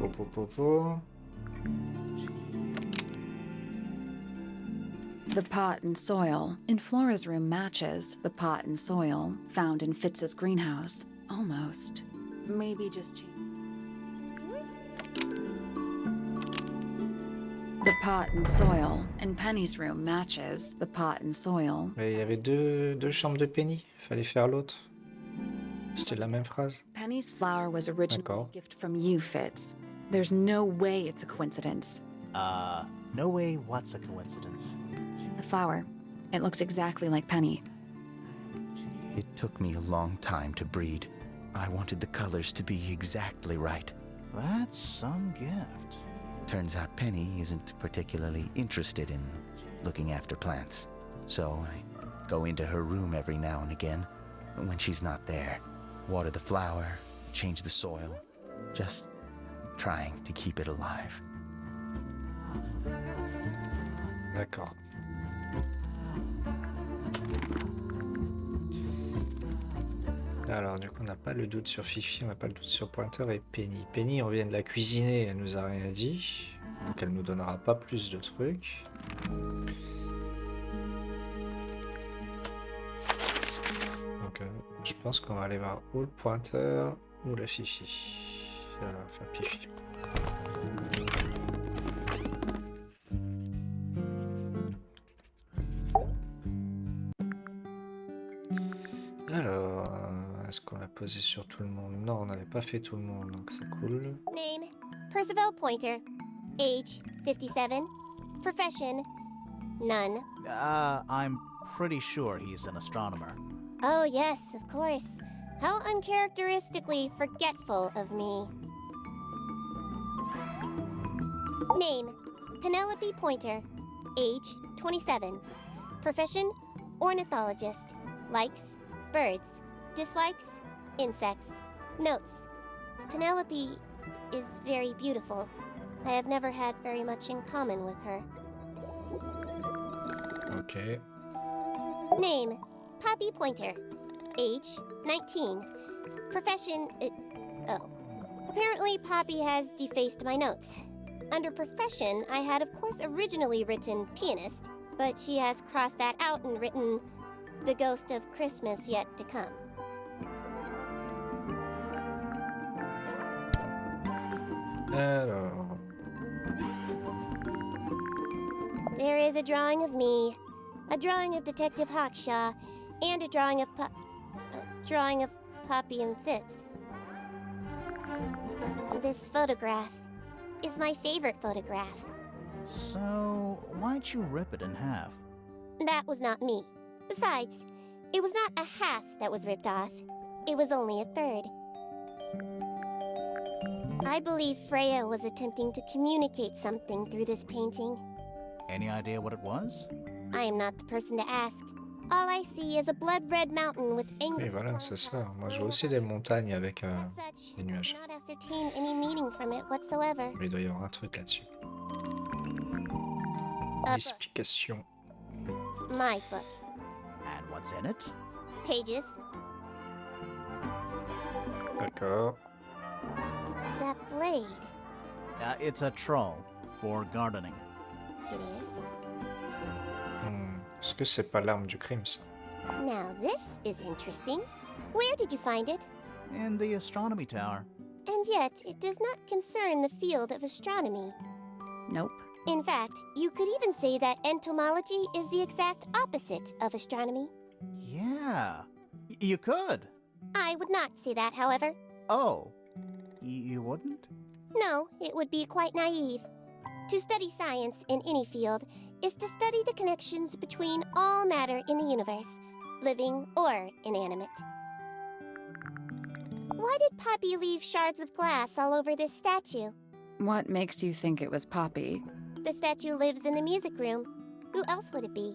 Popo, popo. The pot and soil in Flora's room matches the pot and soil found in Fitz's greenhouse. Almost. Maybe just change. The pot and soil in Penny's room matches the pot and soil. Mais il y avait deux chambres de Penny. Fallait faire l'autre. C'était la même phrase. Penny's flower was originally D'accord. a gift from you, Fitz. There's no way it's a coincidence. No way what's a coincidence. The flower. It looks exactly like Penny. It took me a long time to breed. I wanted the colors to be exactly right. That's some gift. Turns out Penny isn't particularly interested in looking after plants. So I go into her room every now and again. When she's not there, water the flower, change the soil. Just trying to keep it alive. D'accord. Alors, du coup, on n'a pas le doute sur Fifi, on n'a pas le doute sur Pointer et Penny. Penny, on vient de la cuisiner, elle nous a rien dit. Donc, elle nous donnera pas plus de trucs. Donc, je pense qu'on va aller voir ou le Pointer ou la Fifi. Enfin, Fifi. Alors, est-ce qu'on l'a posé sur tout le monde? Non, on n'avait pas fait tout le monde, donc c'est cool. Name, Percival Pointer. Age, 57. Profession, none. I'm pretty sure he's an astronomer. Oh, yes, of course. How uncharacteristically forgetful of me. Name, Penelope Pointer. Age, 27. Profession, ornithologist. Likes, birds. Dislikes, insects. Notes, Penelope is very beautiful. I have never had very much in common with her. Ok. Name, Poppy Pointer. Age, 19. Profession, Apparently Poppy has defaced my notes. Under profession, I had of course originally written pianist, but she has crossed that out and written the ghost of Christmas yet to come. Alors, There is a drawing of me, a drawing of Detective Hawkshaw, and a drawing of Poppy and Fitz. This photograph is my favorite photograph. So, why'd you rip it in half? That was not me. Besides, it was not a half that was ripped off. It was only a third. I believe Freya was attempting to communicate something through this painting. Any idea what it was? I am not the person to ask. All I see is a blood-red mountain with angry oui, voilà, c'est ça. storm Moi, je clouds vois aussi flowing des over it. montagnes avec As such, des I nuages. cannot ascertain any meaning from it whatsoever. Mais il doit y avoir un truc là-dessus. A book. Explication. My book. And what's in it? Pages. D'accord. That blade. It's a troll for gardening. It is. Est-ce que c'est pas l'arme du crime, ça? Now this is interesting. Where did you find it? In the astronomy tower. And yet, it does not concern the field of astronomy. Nope. In fact, you could even say that entomology is the exact opposite of astronomy. Yeah, you could. I would not say that, however. Oh, you wouldn't? No, it would be quite naive. To study science in any field is to study the connections between all matter in the universe, living or inanimate. Why did Poppy leave shards of glass all over this statue? What makes you think it was Poppy? The statue lives in the music room. Who else would it be?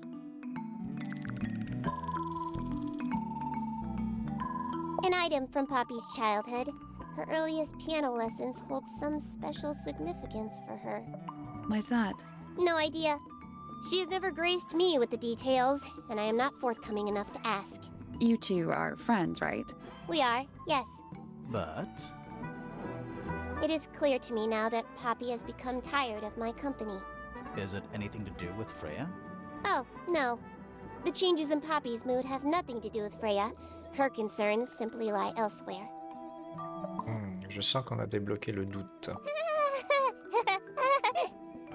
An item from Poppy's childhood. Her earliest piano lessons hold some special significance for her. Why's that? No idea. She has never graced me with the details, and I am not forthcoming enough to ask. You two are friends, right? We are, yes. But It is clear to me now that Poppy has become tired of my company. is it anything to do with Freya? Oh, no. The changes in Poppy's mood have nothing to do with Freya. Her concerns simply lie elsewhere. Je sens qu'on a débloqué le doute.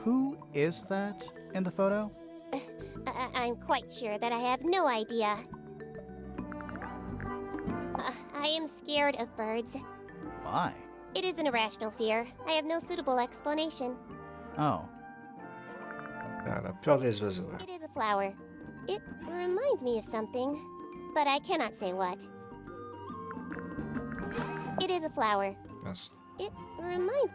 Who is that in the photo? I'm quite sure that I have no idea. I am scared of birds. Why? It is an irrational fear. I have no suitable explanation. Oh, Ah, la peur des oiseaux. It is a flower. It reminds me of something, but I cannot say what. It is a flower. Mince. It reminds...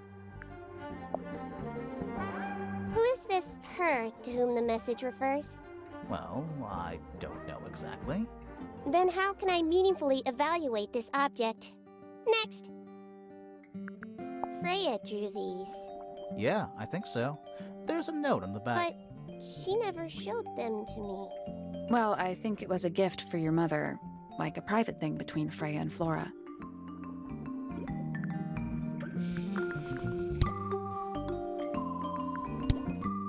Who is this her to whom the message refers? well, I don't know exactly. Then how can I meaningfully evaluate this object? Next! Freya drew these, Yeah, I think so. There's a note on the back. but she never showed them to me. Well, I think it was a gift for your mother, like a private thing between Freya and Flora.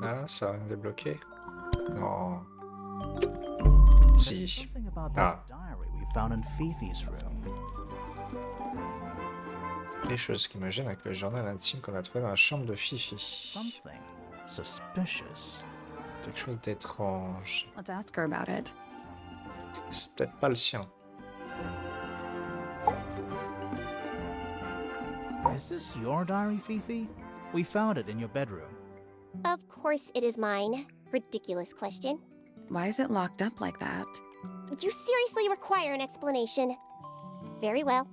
Ah, ça va me débloquer. Non. There's Si. something about Ah. that diary we found in Fifi's room. Les choses qui me gênent avec le journal intime qu'on a trouvé dans la chambre de Fifi. Something suspicious. Quelque chose d'étrange. Let's ask her about it. C'est peut-être pas le sien. Is this your diary, Fifi? We found it in your bedroom. Of course it is mine. Ridiculous question. Why is it locked up like that? Would you seriously require an explanation? Very well.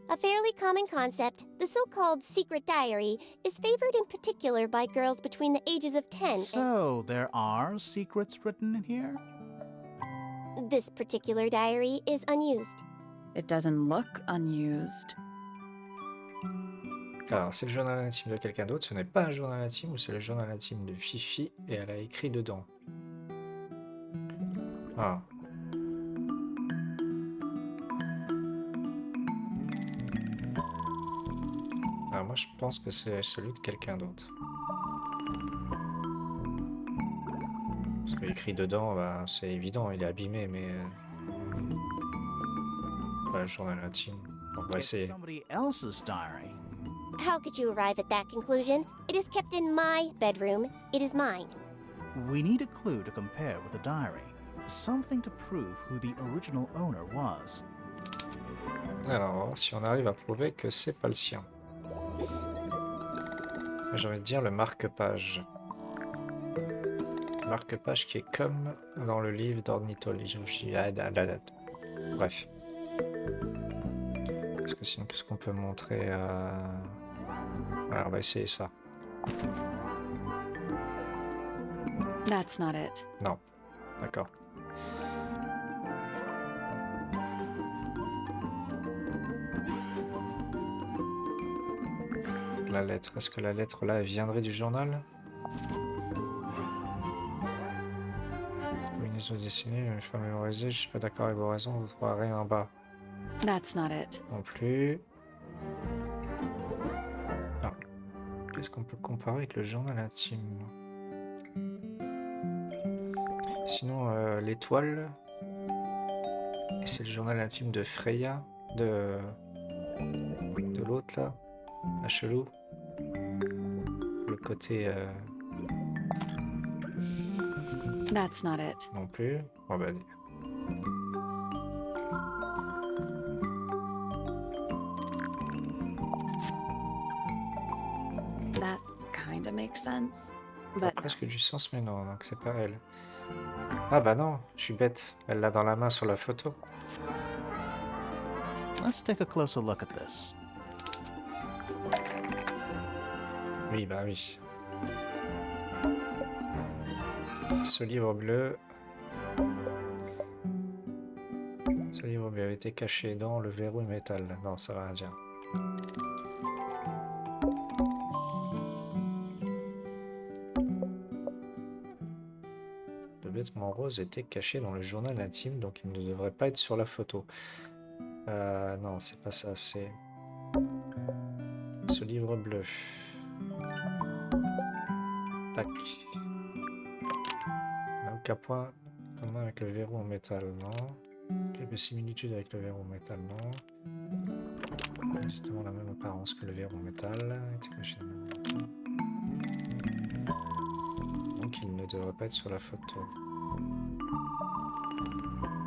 A fairly common concept, the so-called secret diary, is favored in particular by girls between the ages of 10 So, there are secrets written in here? and... This particular diary is unused. It doesn't look unused. Alors, c'est le journal intime de quelqu'un d'autre, ce n'est pas un journal intime ou c'est le journal intime de Fifi et elle a écrit dedans. Ah. Alors moi je pense que c'est celui de quelqu'un d'autre. Parce que écrit dedans, bah, c'est évident, il est abîmé, mais... Pas le journal intime. On va It's essayer. somebody else's diary. How could you arrive at that conclusion? It is kept in my bedroom. It is mine. We need a clue to compare with the diary. Something to prove who the original owner was. Alors, on va voir si on arrive à prouver que c'est pas le sien. J'ai envie de dire le marque-page. Marque-page qui est comme dans le livre d'ornithologie. Bref. Parce que sinon, qu'est-ce qu'on peut montrer Alors, on va essayer ça. That's not it. Non. D'accord. La lettre. Est-ce que la lettre là, elle viendrait du journal? Combinaison dessinée, je vais mémoriser, je suis pas d'accord avec vos raisons, vous trouverez rien en bas. That's not it. Non plus. Ah. Qu'est-ce qu'on peut comparer avec le journal intime? Sinon, l'étoile. Et c'est le journal intime de Freya, de l'autre là, la chelou. Le côté That's not it. non plus. On va dire. That kinda makes sense. Ça a But presque du sens, mais non, donc c'est pas elle. Ah bah non, je suis bête. Elle l'a dans la main sur la photo. Let's take a closer look at this. Oui, bah oui. Ce livre bleu... Ce livre bleu a été caché dans le verrou de métal. Non, ça va rien dire. Le vêtement rose était caché dans le journal intime, donc il ne devrait pas être sur la photo. Non, c'est pas ça, c'est... Ce livre bleu. Tac. n'a aucun point commun avec le verrou en métal, non. Quelques similitudes avec le verrou en métal, non. Justement la même apparence que le verrou en métal. Donc il ne devrait pas être sur la photo.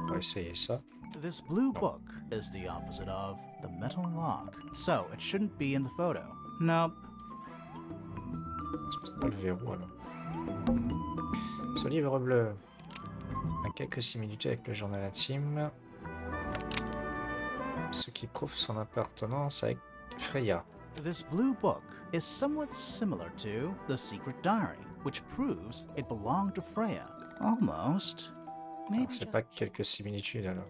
On va essayer ça. This blue book is the opposite of the metal lock, so it shouldn't be in the photo. Nope. C'est peut-être pas le verrou alors. Ce livre bleu a quelques similitudes avec le journal intime, ce qui prouve son appartenance avec Freya. This blue book is somewhat similar to the secret diary, which proves it belonged to Freya. Almost. Maybe C'est pas quelques similitudes alors.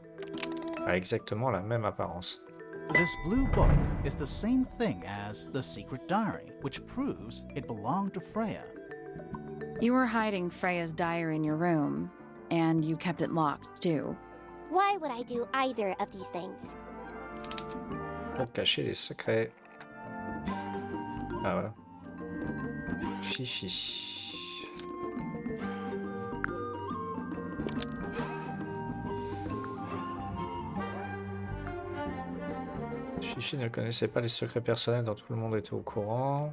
A exactement la même apparence. This blue book is the same thing as the secret diary, which proves it belonged to Freya. You were hiding Freya's diary in your room, and you kept it locked, too. Why would I do either of these things? Pour cacher les secrets. Ah voilà. Fifi. Fifi ne connaissait pas les secrets personnels dont tout le monde était au courant.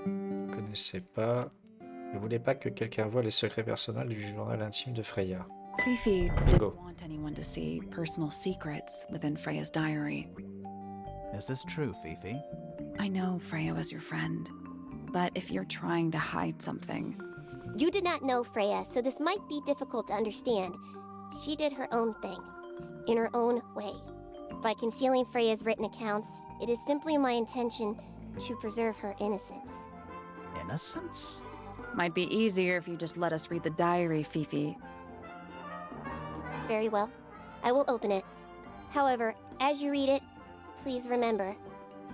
Ne connaissait pas. Ne voulait pas que quelqu'un voie les secrets personnels du journal intime de Freya. Fifi Bingo. didn't want anyone to see personal secrets within Freya's diary. Is this true, Fifi? I know Freya was your friend, but if you're trying to hide something, You did not know Freya, so this might be difficult to understand. She did her own thing, in her own way. By concealing Freya's written accounts, it is simply my intention to preserve her innocence. Innocence? might be easier if you just let us read the diary, Fifi. Very well. I will open it. However, as you read it, please remember,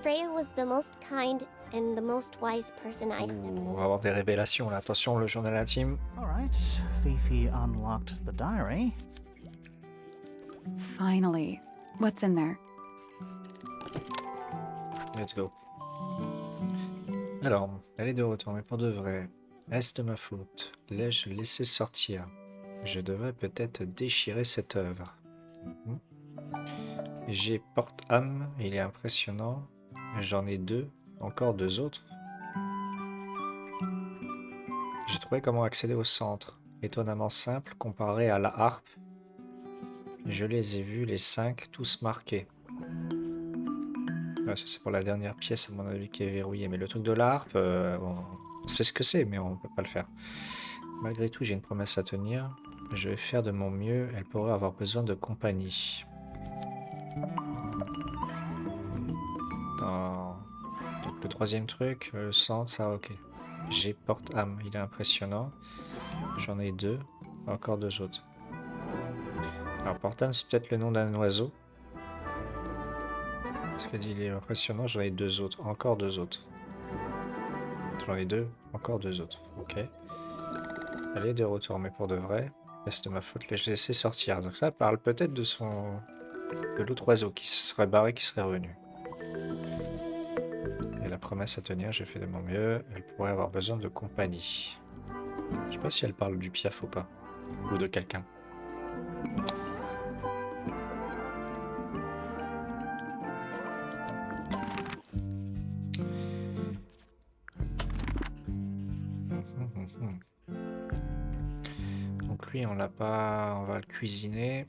Freya was the most kind and the most wise person I... On va avoir des révélations là. Attention, le journal intime. Alright, Fifi unlocked the diary. Finally. What's in there? Let's go. Alors, elle est de retour, mais pour de vrai. Est-ce de ma faute? L'ai-je laissé sortir? Je devrais peut-être déchirer cette œuvre. J'ai porte-âme, il est impressionnant. J'en ai deux, encore deux autres. J'ai trouvé comment accéder au centre. Étonnamment simple comparé à la harpe. Je les ai vus, les 5, tous marqués. Ouais, ça c'est pour la dernière pièce à mon avis qui est verrouillée. Mais le truc de la harpe, on sait ce que c'est, mais on peut pas le faire. Malgré tout, j'ai une promesse à tenir. Je vais faire de mon mieux. Elle pourrait avoir besoin de compagnie. Donc le troisième truc, le centre, ça ok. J'ai porte-âme, il est impressionnant. J'en ai deux, encore deux autres. Alors porte-âme, c'est peut-être le nom d'un oiseau. Parce qu'elle dit il est impressionnant, j'en ai deux autres, encore deux autres. J'en ai deux, encore deux autres. Ok. Elle est de retour, mais pour de vrai, c'est de ma faute, je l'ai laissé sortir. Donc ça parle peut-être de l'autre oiseau qui se serait barré, qui serait revenu. Et la promesse à tenir, j'ai fait de mon mieux. Elle pourrait avoir besoin de compagnie. Je sais pas si elle parle du Piaf ou pas. Ou de quelqu'un. Donc lui, on l'a pas... On va le cuisiner.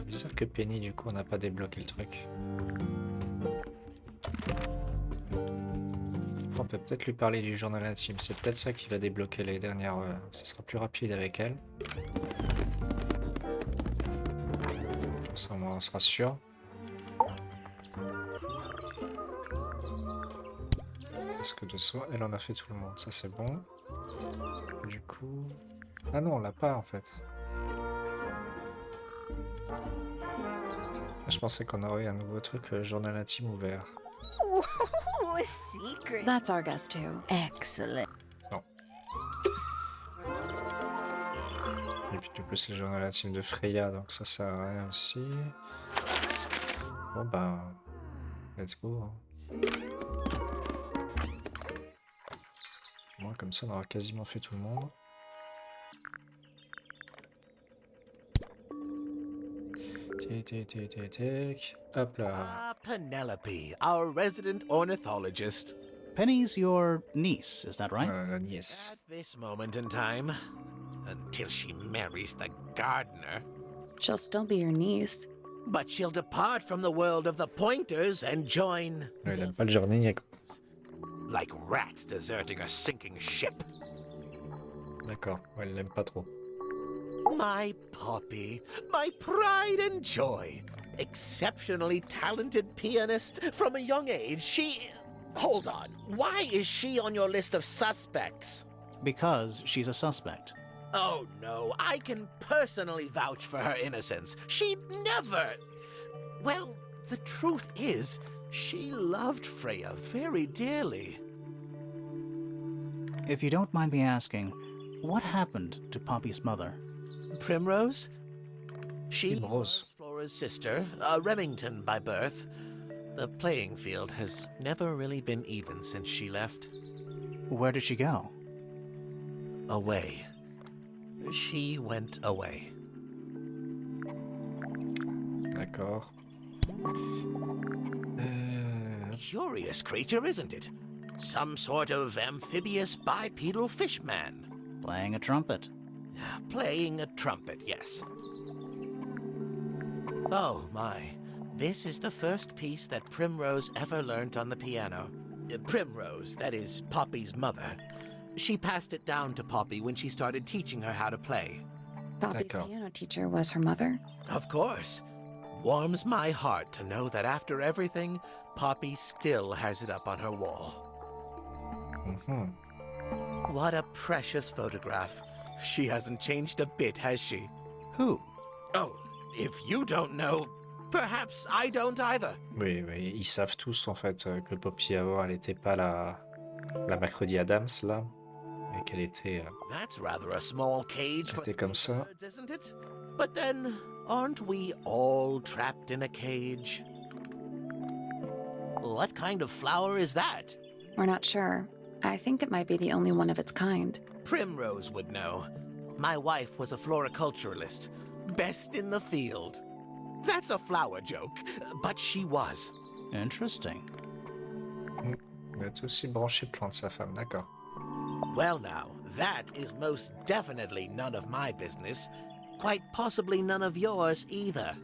Bizarre que Penny, du coup, on n'a pas débloqué le truc. peut peut-être lui parler du journal intime. C'est peut-être ça qui va débloquer les dernières... ça sera plus rapide avec elle. Comme ça, on sera sûr. Parce que de soi, elle en a fait tout le monde. Ça, c'est bon. Du coup... Ah non, on l'a pas, en fait. Je pensais qu'on aurait un nouveau truc, journal intime ouvert. Ooh, a secret. That's our guess too. Excellent. Non. Et puis du coup c'est le journal intime de Freya, donc ça sert à rien aussi. Bon bah... Let's go. Hein. Moi comme ça on aura quasiment fait tout le monde. Hop là. Ah, Penelope, our resident ornithologist. Penny's your niece, is that right? La nièce. At this moment in time, until she marries the gardener. She'll still be your niece. But she'll depart from the world of the pointers and join... Ouais, il aime pas le jardinier. Like rats deserting a sinking ship. D'accord, ouais, il l'aime pas trop. My Poppy, my pride and joy. Exceptionally talented pianist from a young age. She... Hold on. Why is she on your list of suspects? Because she's a suspect. Oh no, I can personally vouch for her innocence. She'd never... Well, the truth is, she loved Freya very dearly. If you don't mind me asking, what happened to Poppy's mother? Primrose? She Primrose. was Flora's sister, a Remington by birth. The playing field has never really been even since she left. Where did she go? Away. She went away. D'accord. Curious creature, isn't it? Some sort of amphibious bipedal fishman. Playing a trumpet. Playing a trumpet, yes. Oh, my. This is the first piece that Primrose ever learnt on the piano. Primrose, that is Poppy's mother. She passed it down to Poppy when she started teaching her how to play. Poppy's D'accord. piano teacher was her mother. Of course. Warms my heart to know that after everything, Poppy still has it up on her wall. What a precious photograph. She hasn't changed a bit, has she? Who? Oh, if you don't know, perhaps I don't either. Oui, oui, ils savent tous en fait que Poppy avant elle était pas la Mercredi Adams là, et qu'elle était That's rather a small cage for était comme ça. birds, isn't it? But then, aren't we all trapped in a cage? What kind of flower is that? We're not sure. I think it might be the only one of its kind. Primrose would know. My wife was a floriculturalist. Best in the field. That's a flower joke, but she was. Interesting. Elle est aussi branchée plante sa femme, d'accord. Well now, that is most definitely none of my business. Quite possibly none of yours either.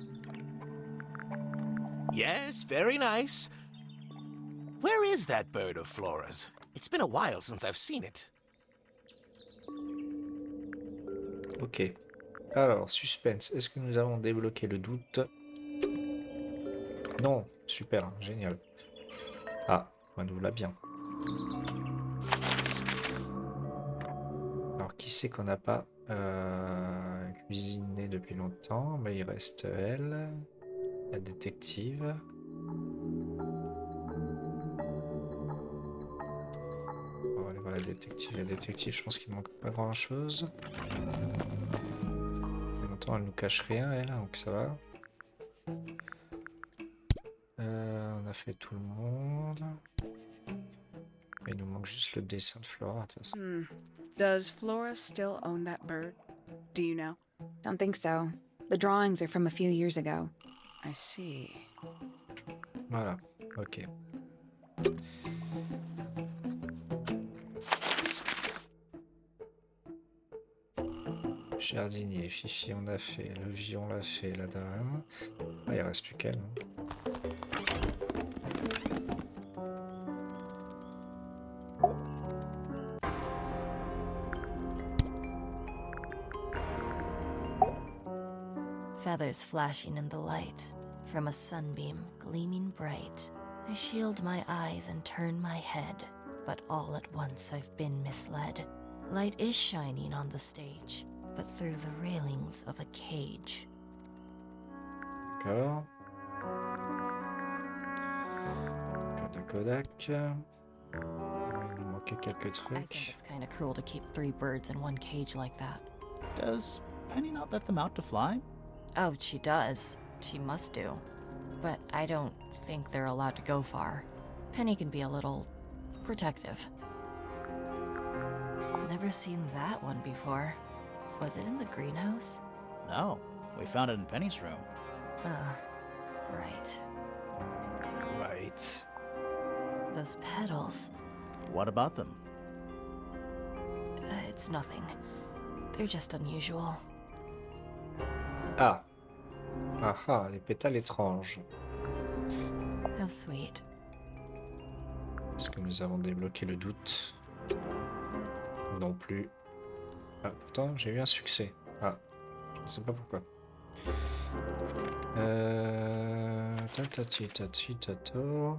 Yes, very nice. Where is that bird of Flora's? It's been a while since I've seen it. Ok. Alors, suspense. Est-ce que nous avons débloqué le doute? Non. Super, génial. Ah, on nous l'a bien. Alors, qui c'est qu'on n'a pas cuisiné depuis longtemps? Mais il reste elle, la détective. On va aller voir la détective. La détective, je pense qu'il manque pas grand-chose. En même temps, elle nous cache rien, elle, donc ça va. On a fait tout le monde. Il nous manque juste le dessin de Flora, de toute façon. Does Flora still own that bird? Do you know? Don't think so. The drawings are from a few years ago. I see. Voilà, ok. Jardinier, Fifi, on a fait. Le vieux, on l'a fait. La dame. Ah, il reste plus qu'elle. feathers flashing in the light, from a sunbeam gleaming bright. I shield my eyes and turn my head, but all at once I've been misled. Light is shining on the stage, but through the railings of a cage. D'accord. Code de Kodak. Il nous manquait quelques I think trucs. it's kind of cruel to keep 3 birds in one cage like that. Does Penny not let them out to fly? Oh, she does. She must do. But I don't think they're allowed to go far. Penny can be a little protective. Never seen that one before. Was it in the greenhouse? No, we found it in Penny's room. Right. Right. Those petals. What about them? It's nothing. They're just unusual. Ah. Ah, les pétales étranges. How sweet. Est-ce que nous avons débloqué le doute? Non plus. Ah, pourtant, j'ai eu un succès. Ah, je ne sais pas pourquoi. Tato.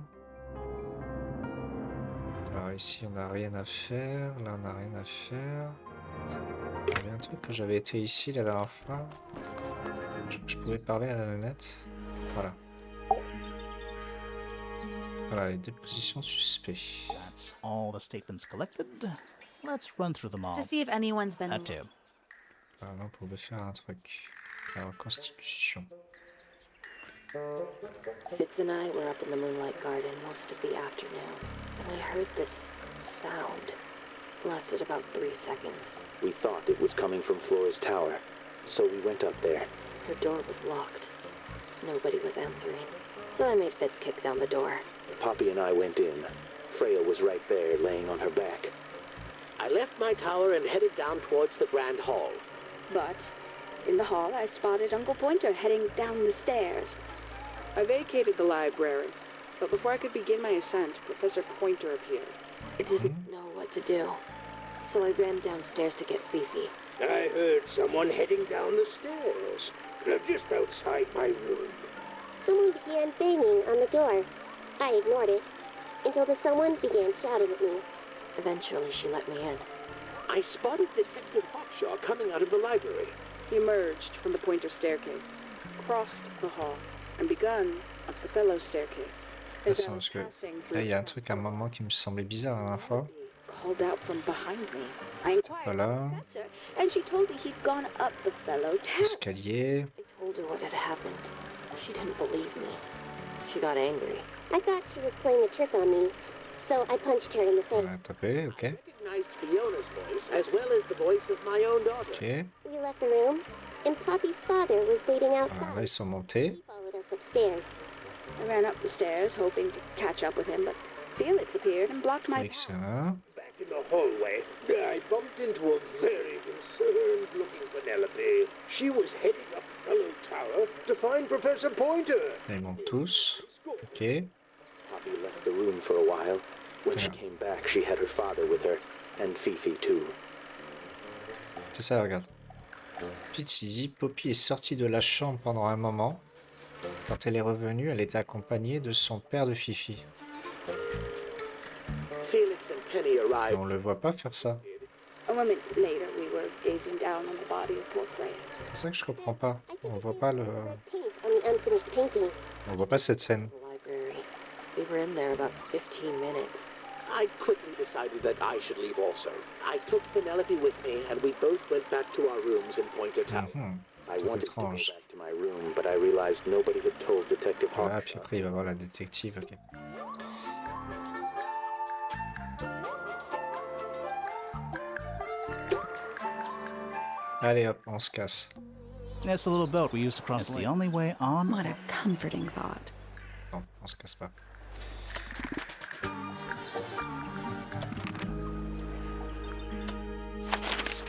Alors ici, on n'a rien à faire. Là, on n'a rien à faire. Il y avait un truc que j'avais été ici la dernière fois. Je pouvais parler à la lunette. Voilà. Voilà, les dépositions suspects. That's all the statements collected. Let's run through them all. To see if anyone's been. That too. Voilà, on pouvait faire un truc. Alors, constitution. Fitz and I were up in the moonlight garden most of the afternoon. Then we heard this sound. Lasted about 3 seconds. We thought it was coming from Flora's tower, so we went up there. Her door was locked. Nobody was answering. So I made Fitz kick down the door. Poppy and I went in. Freya was right there, laying on her back. I left my tower and headed down towards the Grand Hall. But in the hall, I spotted Uncle Pointer heading down the stairs. I vacated the library, but before I could begin my ascent, Professor Pointer appeared. I didn't know what to do, so I ran downstairs to get Fifi. I heard someone heading down the stairs, just outside my room. Someone began banging on the door. I ignored it until the someone began shouting at me. Eventually, she let me in. I spotted Detective Hawkshaw coming out of the library. He emerged from the Pointer staircase, crossed the hall, and begun up the fellow staircase. As I was passing Là, through, il y a un truc à un moment qui me semblait bizarre la dernière fois. called out from behind me. I inquired Voilà. the professor, and she told me he'd gone up the fellow tower. Escalier. I told her what had happened. She didn't believe me. She got angry. I thought she was playing a trick on me, so I punched her in the On face. a tapé, ok. I recognized Fiona's voice as well as the voice of my own daughter. Ok. We left the room, and Poppy's father was waiting Voilà, là, outside. ils sont montés. He followed us upstairs. I ran up the stairs, hoping to catch up with him, but Felix appeared and blocked my path. Excellent. Back in the hallway, I bumped into a very concerned-looking Penelope. She was heading up Fellow Tower to find Professor Pointer. Là, ils montent tous. Ok. Poppy left the room for a while. When she came back, she had her father with her, and Fifi too. C'est ça, regarde. Fitz, il dit Poppy est sortie de la chambre pendant un moment. Quand elle est revenue, elle était accompagnée de son père de Fifi. Felix and Penny Et arrived. on le voit pas faire ça. A moment later, we were gazing down on the body of poor Freya. C'est ça que je comprends pas. I took On a voit sample pas of le. red paint on the unfinished painting. On voit pas cette scène. The library. We were in there about 15 minutes. I quickly decided that I should leave also. I took Penelope with me, and we both went back to our rooms in Pointer Tower. I C'est wanted to go étrange. back to my room, but I realized nobody had told Detective Voilà, puis Hawkshaw. après il va voir la détective. Ok. Allez hop, on se casse. It's the little boat we used to cross. It's the only way on. What a comforting thought. Non, on se casse pas.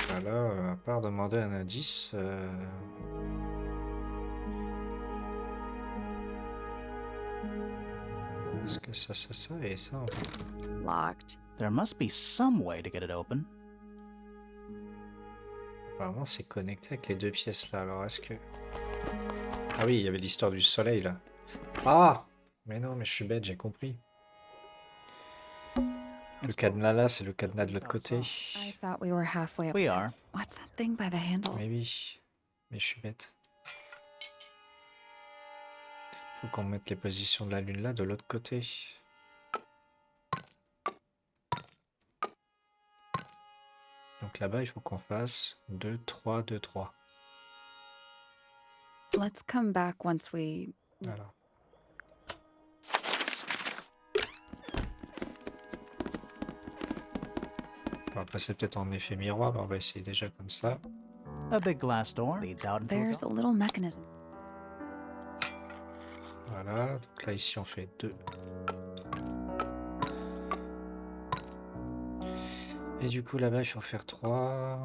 Voilà, à part demander un indice. Est-ce que ça et ça en fait. Locked. There must be some way to get it open. Apparemment c'est connecté avec les deux pièces là, alors est-ce que... Ah oui, il y avait l'histoire du soleil là. Ah! Mais non, mais je suis bête, j'ai compris. Le cadenas là, c'est le cadenas de l'autre côté. I thought we were halfway up. We are. What's that thing by the handle? Mais oui, mais je suis bête. Faut qu'on mette les positions de la lune là de l'autre côté. Donc là-bas, il faut qu'on fasse 2, 3, 2, 3. Let's come back once we... Voilà. On va passer peut-être en effet miroir, mais on va essayer déjà comme ça. A big glass door leads out into There's a little mechanism. Voilà, donc là ici on fait 2. Et du coup là-bas il faut faire 3.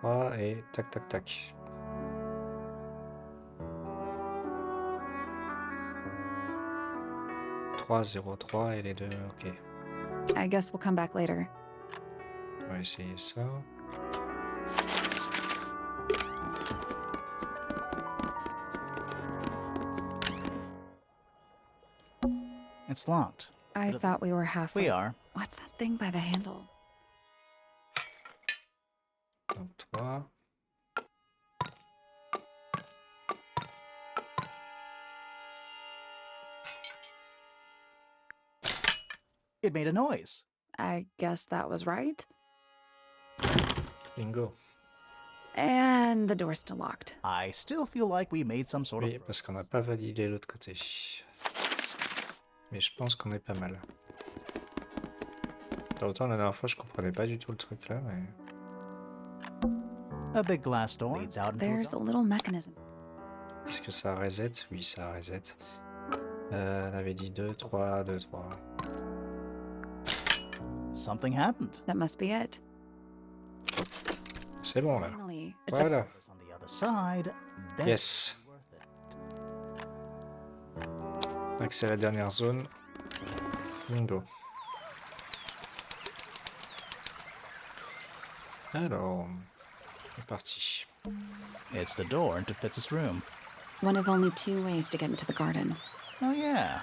3 et tac tac tac. « 3, 0, 3 et les deux, ok. I guess we'll come back later. On va essayer ça. It's locked. I thought we were halfway. We are. What's that thing by the handle? Donc 3. It made a noise. I guess that was right. Bingo. And the door's still locked. I still feel like we made some sort Oui, of... parce qu'on n'a pas validé l'autre côté. Mais je pense qu'on est pas mal. Autant la dernière fois, je comprenais pas du tout le truc là, mais... A big glass door leads out into There's a little mechanism. Est-ce que ça reset? Oui, ça reset. On avait dit 2, 3, 2, 3. Something happened. That must be it. C'est bon là. Finally, Voilà. On the other side. bet Yes. worth it. Donc c'est la dernière zone. Bingo. Alors, c'est parti. It's the door into Fitz's room. one of only 2 ways to get into the garden. Oh yeah.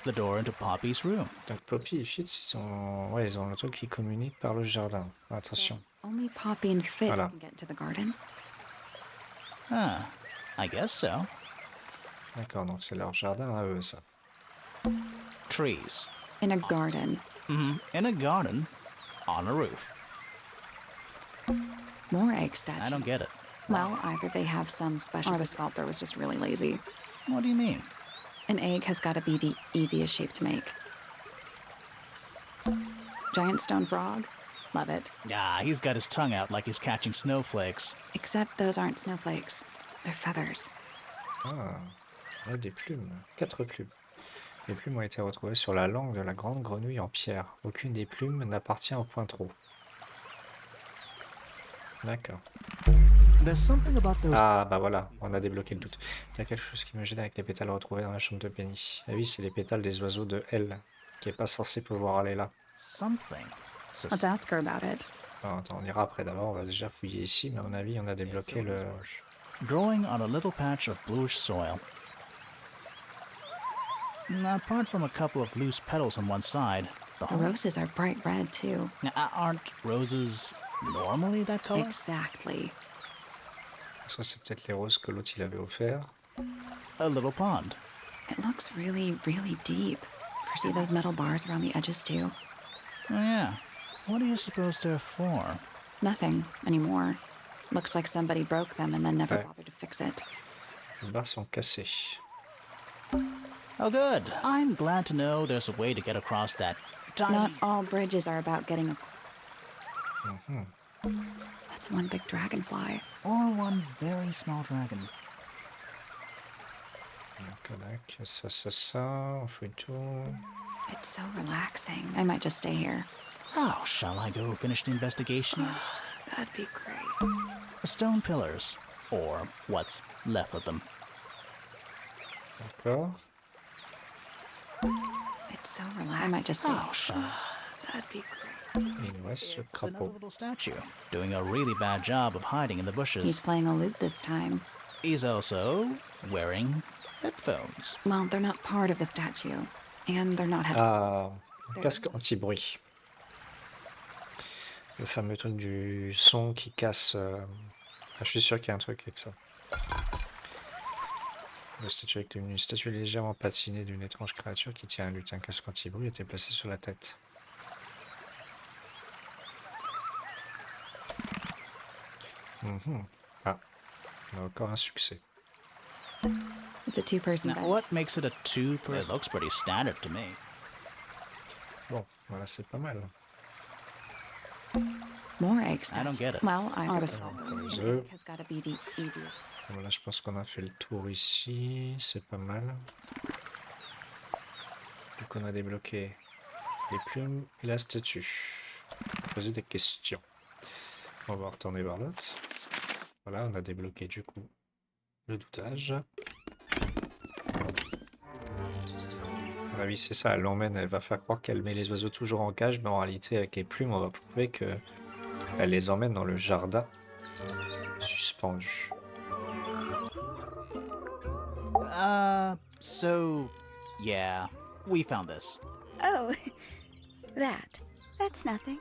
The door into Poppy's room. Donc Poppy et Fitz, ils ont un truc qui communique par le jardin. Attention. Only Poppy and Fitz Voilà. can get into the garden. Ah, I guess so. D'accord, donc c'est leur jardin à eux, ça. Trees. In a garden. In a garden. On a roof. More egg statues. I don't get it. Well, either they have some special, or the sculptor was just really lazy. What do you mean? An egg has got to be the easiest shape to make. Giant stone frog? Love it. Ah, he's got his tongue out like he's catching snowflakes. Except those aren't snowflakes. They're feathers. Ah, on a des plumes. 4 plumes. Les plumes ont été retrouvées sur la langue de la grande grenouille en pierre. Aucune des plumes n'appartient au pointreau. D'accord. There's something about those... Ah, bah voilà, on a débloqué le doute. Il y a quelque chose qui me gêne avec les pétales retrouvés dans la chambre de Penny. Ah oui, c'est les pétales des oiseaux de L, qui est pas censé pouvoir aller là. Something. Let's ask her about it. Alors, attends, on ira après. D'abord, on va déjà fouiller ici, mais à mon avis, on a débloqué le... Growing on a little patch of bluish soil. Apart from a couple of loose petals on one side, The roses are bright red, too. Aren't roses normally that color? Exactly. Ça, c'est peut-être les roses que l'autre il avait offert. A little pond. It looks really, really deep. See those metal bars around the edges, too? Oh yeah. What do you suppose they're for? Nothing anymore. Looks like somebody broke them and then never Ouais. bothered to fix it. Les barres sont cassées. Oh good. I'm glad to know there's a way to get across that tiny... Not all bridges are about getting a... Mhm. That's one big dragonfly. Or one very small dragon. Donc, ça, on fouille tout. It's so relaxing. I might just stay here. Oh, shall I go finish the investigation? That'd be great. Stone pillars. Or what's left of them. D'accord. It's so relaxing. I might just stay. Oh, shall That'd be great. Il nous reste le It's another crapaud. little statue, doing a really bad job of hiding in the bushes. He's playing a lute this time. He's also wearing headphones. Well, they're not part of the statue. And they're not headphones. Ah, casque anti-bruit. Le fameux truc du son qui casse. Ah, je suis sûr qu'il y a un truc avec ça. La statue avec une statue légèrement patinée d'une étrange créature qui tient un lutin. Un casque anti-bruit était placé sur la tête. Ah, on a encore un succès. It's a two-person Now, bed. what makes it a two-person? It looks pretty standard to me. Bon, voilà, c'est pas mal. More egg I don't get it. Well, I artist les œufs. has got to be the easiest. Voilà, je pense qu'on a fait le tour ici. C'est pas mal. Donc on a débloqué les plumes et la statue. Poser des questions. On va retourner vers l'autre. Voilà, on a débloqué du coup le doutage. À mon avis, c'est ça. Elle l'emmène, elle va faire croire qu'elle met les oiseaux toujours en cage, mais en réalité, avec les plumes, on va prouver que elle les emmène dans le jardin suspendu. So, yeah, we found this. Oh, that's nothing.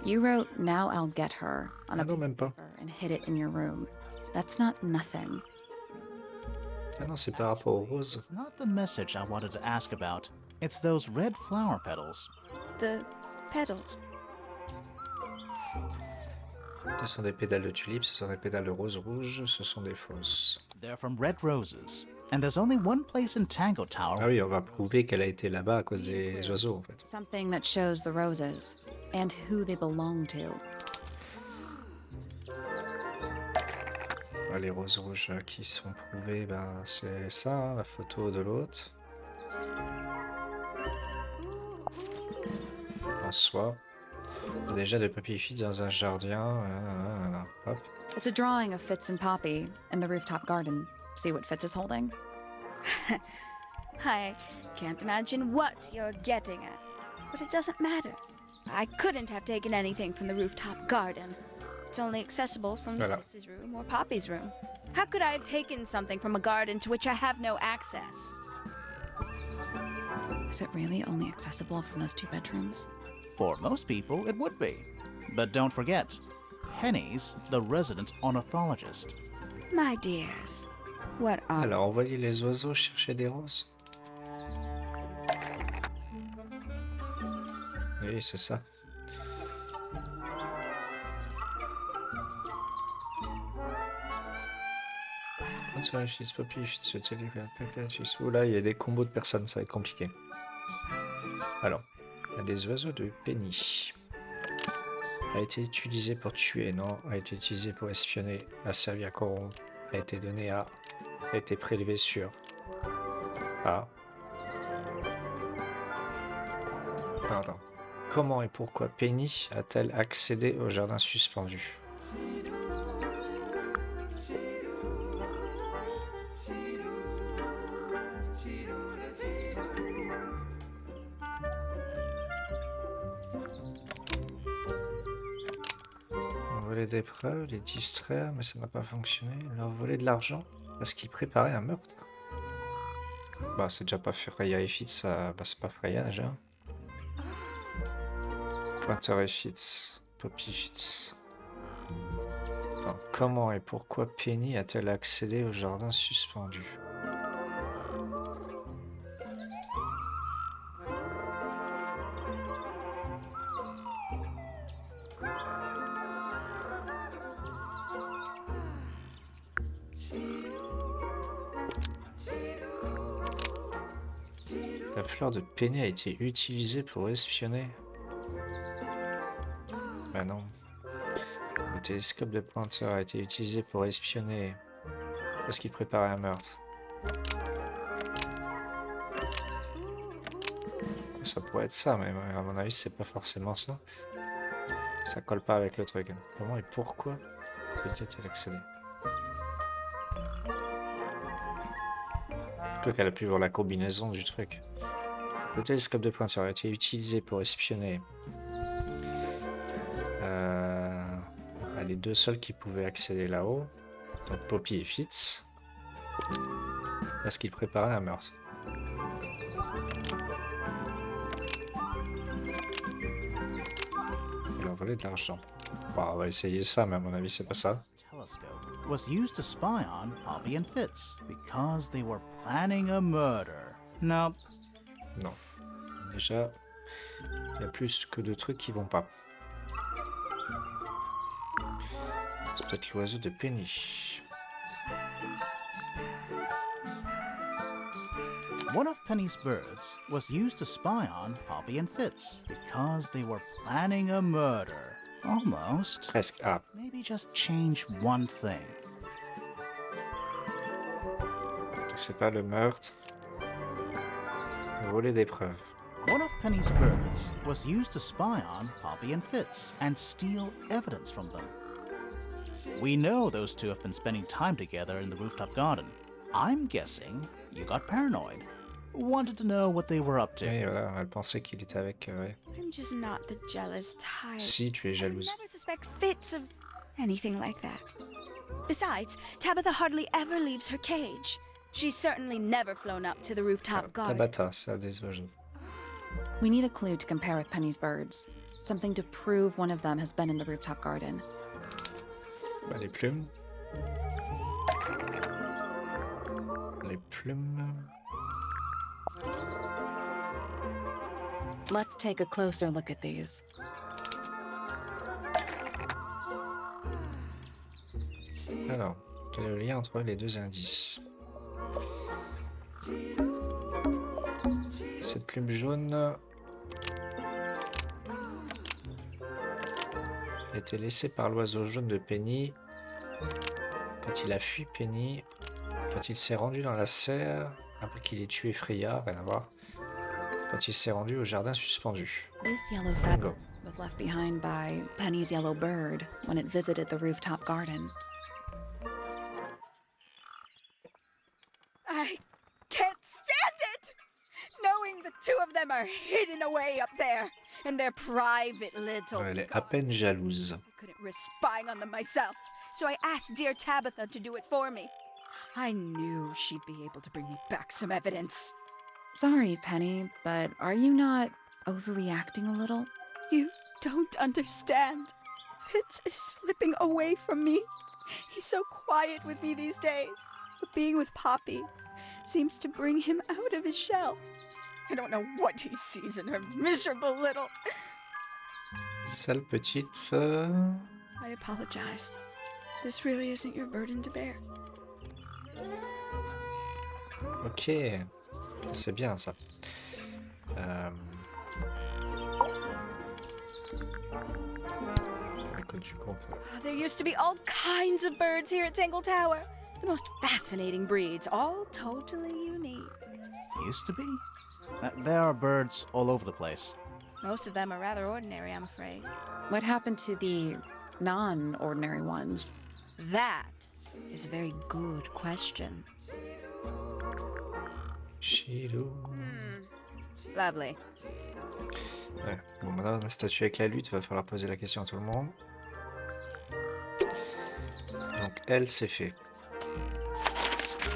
You wrote, "Now I'll get her," on a Ah non, piece même of pas. paper and hid it in your room. That's not nothing. Ah non, c'est par rapport aux roses. It's not the message I wanted to ask about. It's those red flower petals. The petals. Ce sont des pédales de tulipes, ce sont des pédales de rose rouge, ce sont des fausses. They're from red roses. And there's only one place in Tangle Tower. Ah oui, on va prouver qu'elle a été là-bas à cause des oiseaux en fait. Something that shows the roses and who they belong to. Ah, les roses rouges qui sont prouvées, ben, c'est ça, hein, la photo de l'autre. En soi. Déjà de Poppy Fitz dans un jardin. Hop. It's a drawing of Fitz and Poppy in the rooftop garden. See what Fitz is holding? I can't imagine what you're getting at, but it doesn't matter. I couldn't have taken anything from the rooftop garden. It's only accessible from Voilà. Fitz's room or Poppy's room. How could I have taken something from a garden to which I have no access? Is it really only accessible from those two bedrooms? For most people, it would be. But don't forget, Penny's the resident ornithologist. My dears, what are Alors, envoyer les oiseaux chercher des roses. Oui, c'est ça. Là, il y a des combos de personnes, ça va être compliqué. Alors, il y a des oiseaux de Penny. A été utilisé pour tuer, non. A été utilisé pour espionner. A servi à corrompre. A été donné à. A été prélevé sur. A. Pardon. Comment et pourquoi Penny a-t-elle accédé au jardin suspendu? Voler des preuves, les distraire, mais ça n'a pas fonctionné. Leur voler de l'argent parce qu'ils préparaient un meurtre. Bah, c'est déjà pas Freya et Fitz, bah, c'est pas Freya déjà. Pointer et Fitz, Poppy Fitz. Attends, comment et pourquoi Penny a-t-elle accédé au jardin suspendu? La fleur de Penny a été utilisée pour espionner. Bah non. Le télescope de Pointer a été utilisé pour espionner. Parce qu'il préparait un meurtre. Ça pourrait être ça, mais à mon avis, c'est pas forcément ça. Ça colle pas avec le truc. Comment et pourquoi peut-elle accéder? Peut-être qu'elle a pu voir la combinaison du truc. Le télescope de Pointer a été utilisé pour espionner. les deux seuls qui pouvaient accéder là-haut. Donc Poppy et Fitz. Parce qu'ils préparaient un meurtre. Ils leur volaient de l'argent. Bon, on va essayer ça, mais à mon avis, c'est pas ça. Telescope was used to spy on Poppy and Fitz because they were planning a murder. Nope. Non. Déjà, il y a plus que de trucs qui vont pas. C'est peut-être l'oiseau de Penny. One of Penny's birds was used to spy on Poppy and Fitz because they were planning a murder. Almost. Presque. Ah. Maybe just change one thing. C'est pas le meurtre. Voler des preuves. One of Penny's birds was used to spy on Poppy and Fitz and steal evidence from them. We know those two have been spending time together in the rooftop garden. I'm guessing you got paranoid. Wanted to know what they were up to. Oui, voilà, elle pensait qu'il était avec... ouais. I'm just not the jealous type. Si, tu es jalouse. I never suspect Fitz of anything like that. Besides, Tabitha hardly ever leaves her cage. She's certainly never flown up to the rooftop garden. Tabitha, c'est la version. We need a clue to compare with Penny's birds. Something to prove one of them has been in the rooftop garden. Bah, les plumes. Les plumes. Let's take a closer look at these. Alors, quel est le lien entre les deux indices? Cette plume jaune a été laissée par l'oiseau jaune de Penny quand il a fui Penny, quand il s'est rendu dans la serre après qu'il ait tué Freya, rien à voir, quand il s'est rendu au jardin suspendu. This yellow feather was left behind by Penny's yellow bird when it visited the rooftop garden. I can't stand it! Knowing the two of them are hidden away up there in their private little Elle est à peine jalouse. I couldn't risk spying on them myself, so I asked dear Tabitha to do it for me. I knew she'd be able to bring me back some evidence. Sorry, Penny, but are you not overreacting a little? You don't understand. Fitz is slipping away from me. He's so quiet with me these days, but being with Poppy seems to bring him out of his shell. I don't know what he sees in her miserable little... Sale petite... I apologize. This really isn't your burden to bear. Ok, c'est bien ça. Écoute, tu comprends. There used to be all kinds of birds here at Tangle Tower. The most fascinating breeds, all totally unique. Used to be? There are birds all over the place. Most of them are rather ordinary, I'm afraid. What happened to the non-ordinary ones? That is a very good question. Chilou. Lovely. Ouais. Bon, maintenant, on a statué avec la lutte, il va falloir poser la question à tout le monde. Donc, elle, c'est fait.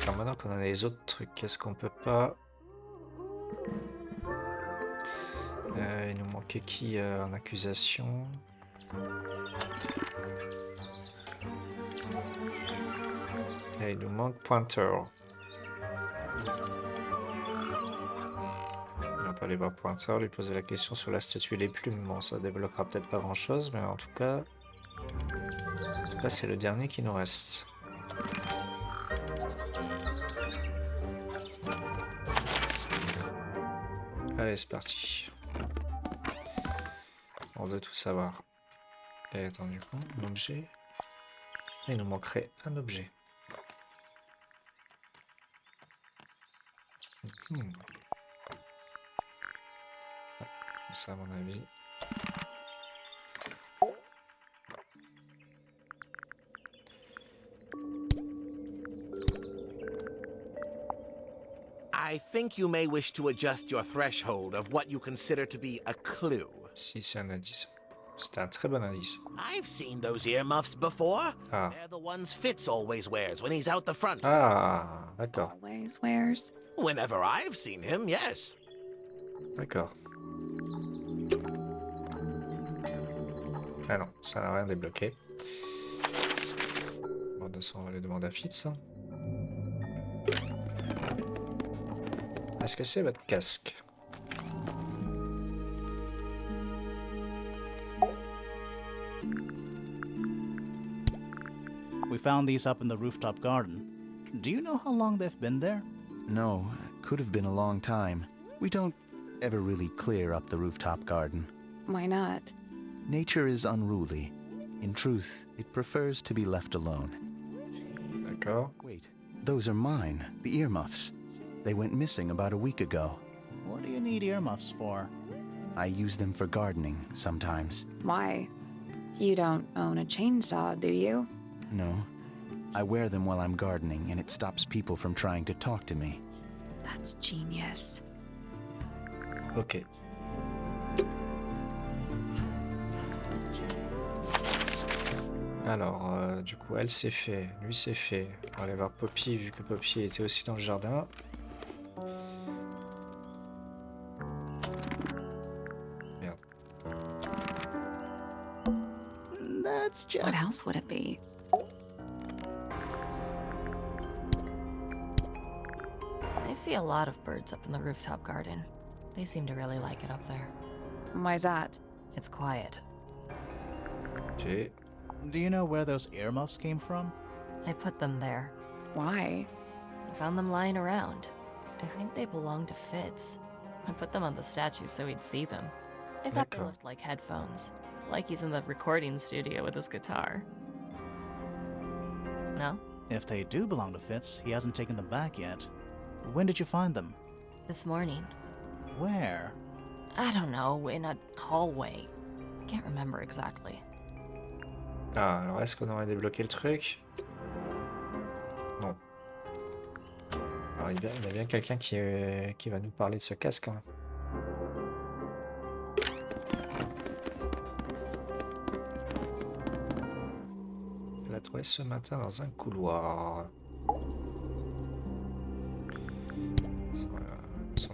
Alors, maintenant qu'on a les autres trucs, est-ce qu'on peut pas... il nous manquait qui en accusation? Et il nous manque Pointer. On va pas aller voir Pointer, lui poser la question sur la statue et les plumes. Bon, ça développera peut-être pas grand-chose, mais en tout cas c'est le dernier qui nous reste. Allez, c'est parti. On veut tout savoir. Et attends, du coup, un objet. Il nous manquerait un objet. Ça, à mon avis. I think you may wish to adjust your threshold of what you consider to be a clue. Si, c'est un indice. C'était un très bon indice. I've seen those earmuffs before. Ah. They're the ones Fitz always wears when he's out the front. Ah, d'accord. Always wears. Whenever I've seen him, yes. D'accord. Ah non, ça n'a rien débloqué. Bon, de toute façon, on va aller demander à Fitz. Est-ce que c'est votre casque? We found these up in the rooftop garden. Do you know how long they've been there? No, could have been a long time. We don't ever really clear up the rooftop garden. Why not? Nature is unruly. In truth, it prefers to be left alone. D'accord. Wait, those are mine, the earmuffs. They went missing about a week ago. What do you need earmuffs for? I use them for gardening sometimes. Why? You don't own a chainsaw, do you? No. I wear them while I'm gardening, and it stops people from trying to talk to me. That's genius. Ok. Alors, du coup, elle s'est fait, lui s'est fait. On va aller voir Poppy, vu que Poppy était aussi dans le jardin. Merde. That's just... What else would it be? I see a lot of birds up in the rooftop garden. They seem to really like it up there. Why's that? It's quiet. Ok. Do you know where those earmuffs came from? I put them there. Why? I found them lying around. I think they belong to Fitz. I put them on the statue so he'd see them. I thought they D'accord. looked like headphones. Like he's in the recording studio with his guitar. No? If they do belong to Fitz, he hasn't taken them back yet. When did you find them? This morning. Where? I don't know, in a hallway. I can't remember exactly. Ah, alors est-ce qu'on aurait débloqué le truc? Non. Alors il y a bien quelqu'un qui va nous parler de ce casque. Hein. Je l'ai trouvé ce matin dans un couloir.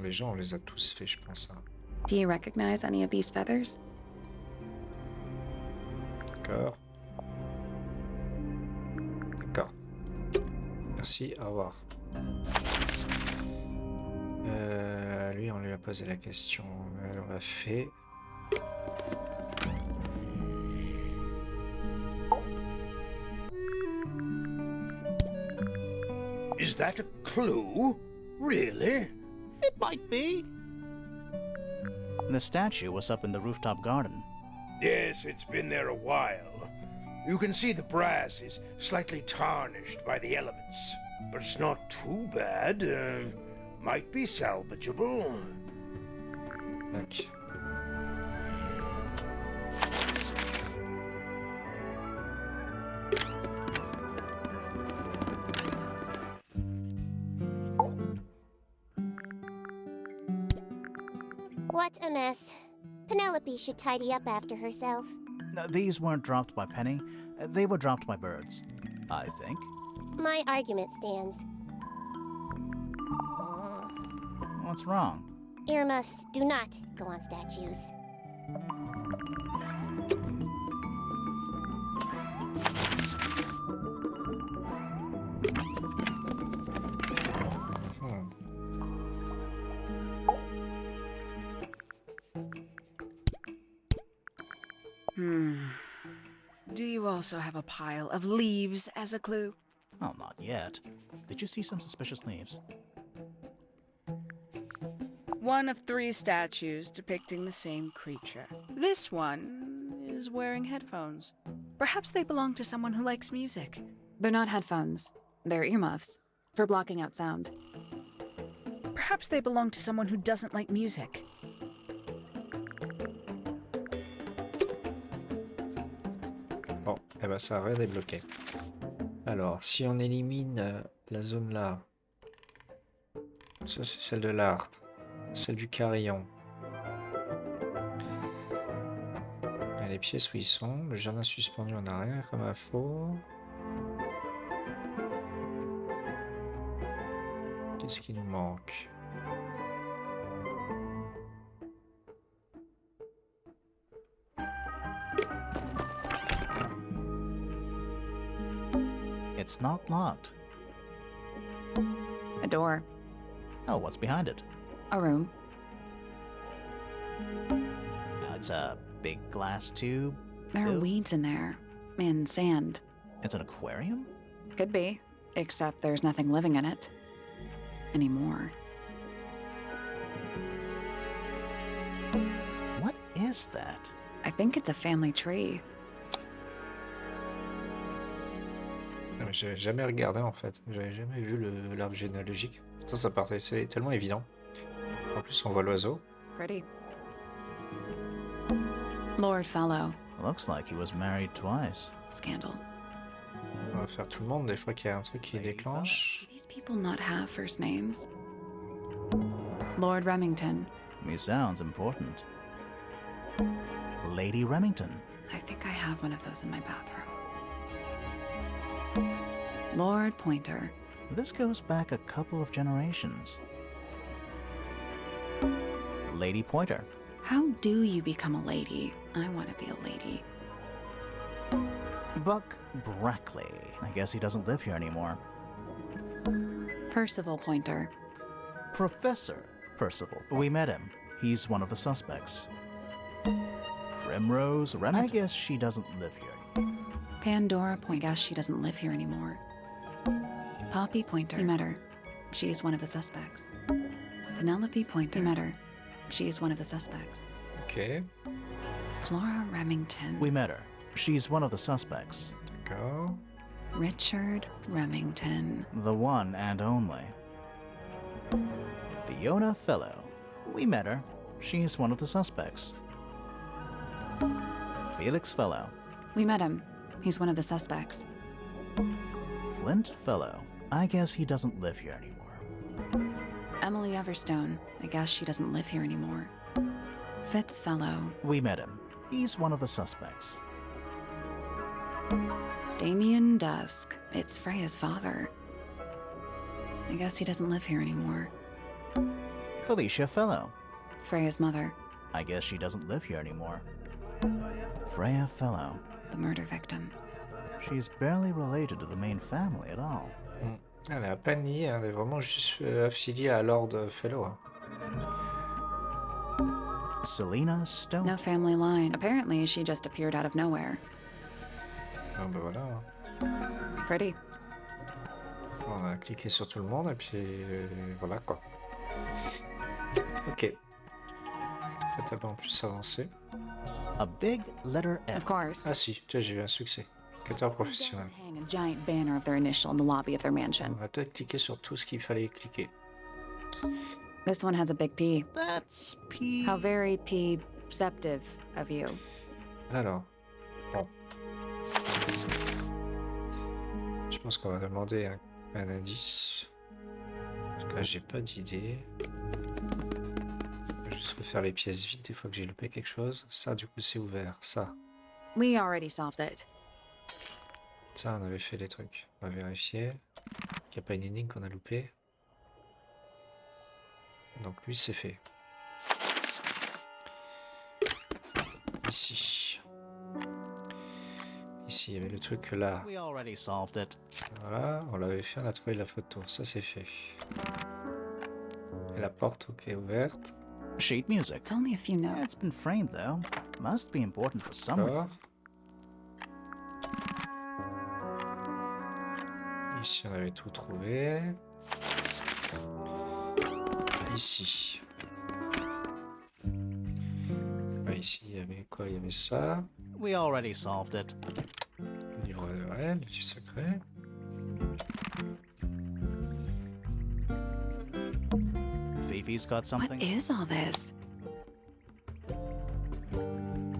Les gens, on les a tous fait, je pense. Hein. Do you recognize any of these feathers? D'accord. D'accord. Merci, au revoir. Lui, on lui a posé la question. Elle l'a fait. Is that a clue? Really? It might be. The statue was up in the rooftop garden. Yes, it's been there a while. You can see the brass is slightly tarnished by the elements. But it's not too bad. Might be salvageable. Tac. What a mess. Penelope should tidy up after herself. These weren't dropped by Penny. They were dropped by birds, I think. My argument stands. What's wrong? Earmuffs do not go on statues. Do you also have a pile of leaves as a clue? Oh, not yet. Did you see some suspicious leaves? One of 3 statues depicting the same creature. This one is wearing headphones. Perhaps they belong to someone who likes music. They're not headphones. They're earmuffs. For blocking out sound. Perhaps they belong to someone who doesn't like music. Bon, eh ben ça a rien débloqué. Alors, si on élimine la zone là, ça c'est celle de l'arbre, celle du carillon. Et Les pièces où ils sont. Le jardin suspendu, on n'a rien comme info. Qu'est-ce qui nous manque? It's not locked. A door. Oh, what's behind it? A room. It's a big glass tube. There are weeds in there. And sand. It's an aquarium? Could be. Except there's nothing living in it. Anymore. What is that? I think it's a family tree. Non, mais j'avais jamais regardé en fait. J'avais jamais vu l'arbre généalogique. Ça paraissait tellement évident. En plus, on voit l'oiseau. Pretty. Lord Fellow. Looks like he was married twice. Scandal. On va faire tout le monde des fois qu'il y a un truc qui déclenche. Do these people not have first names? Lord Remington. He sounds important. Lady Remington. I think I have one of those in my bathroom. Lord Pointer. This goes back a couple of generations. Lady Pointer. How do you become a lady? I want to be a lady. Buck Brackley. I guess he doesn't live here anymore. Percival Pointer. Professor Percival. We met him. He's one of the suspects. Primrose Remington. I guess she doesn't live here. Pandora Pointer. Guess she doesn't live here anymore. Poppy Pointer. You met her. She is one of the suspects. Penelope Pointer. You met her. She is one of the suspects. Ok. Flora Remington. We met her. She's one of the suspects. D'accord. Richard Remington. The one and only. Fiona Fellow. We met her. She's one of the suspects. Felix Fellow. We met him. He's one of the suspects. Flint Fellow. I guess he doesn't live here anymore. Emily Everstone. I guess she doesn't live here anymore. Fitz Fellow. We met him. He's one of the suspects. Damien Dusk. It's Freya's father. I guess he doesn't live here anymore. Felicia Fellow. Freya's mother. I guess she doesn't live here anymore. Freya Fellow. The murder victim. She's barely related to the main family at all. Elle est à peine liée, elle est vraiment juste affiliée à Lord Fellow. Hein. Selena Stone. No family line. Apparently, she just appeared out of nowhere. Ah ben voilà. Hein. Pretty. On a cliqué sur tout le monde et puis voilà quoi. Ok. Peut-être en plus avancer. A big letter F. Of course. Ah si, tiens, j'ai eu un succès. Enquêteur professionnel. Hang a giant banner of their initial in the lobby of their mansion. On va peut-être cliquer sur tout ce qu'il fallait cliquer. This one has a big P. That's P. How very P-ceptive of you. Alors, bon. Je pense qu'on va demander un indice. Parce que là, j'ai pas d'idée. Je vais juste refaire les pièces vides des fois que j'ai loupé quelque chose. Ça, du coup, c'est ouvert. Ça. We already solved it. Ça, on avait fait les trucs. On va vérifier qu'il n'y a pas une énigme qu'on a loupée. Donc lui, c'est fait. Ici. Ici, il y avait le truc là. We already solved it. Voilà, on l'avait fait, on a trouvé la photo. Ça, c'est fait. Et la porte, ok, ouverte. Sheet music. It's only a few notes. It's been framed though. Must be important for some reason. Ici, on avait tout trouvé. Ici. Ici, il y avait quoi? Il y avait ça. We already solved it. Le livre de réel, le livre secret. Fifi's got something. What is all this?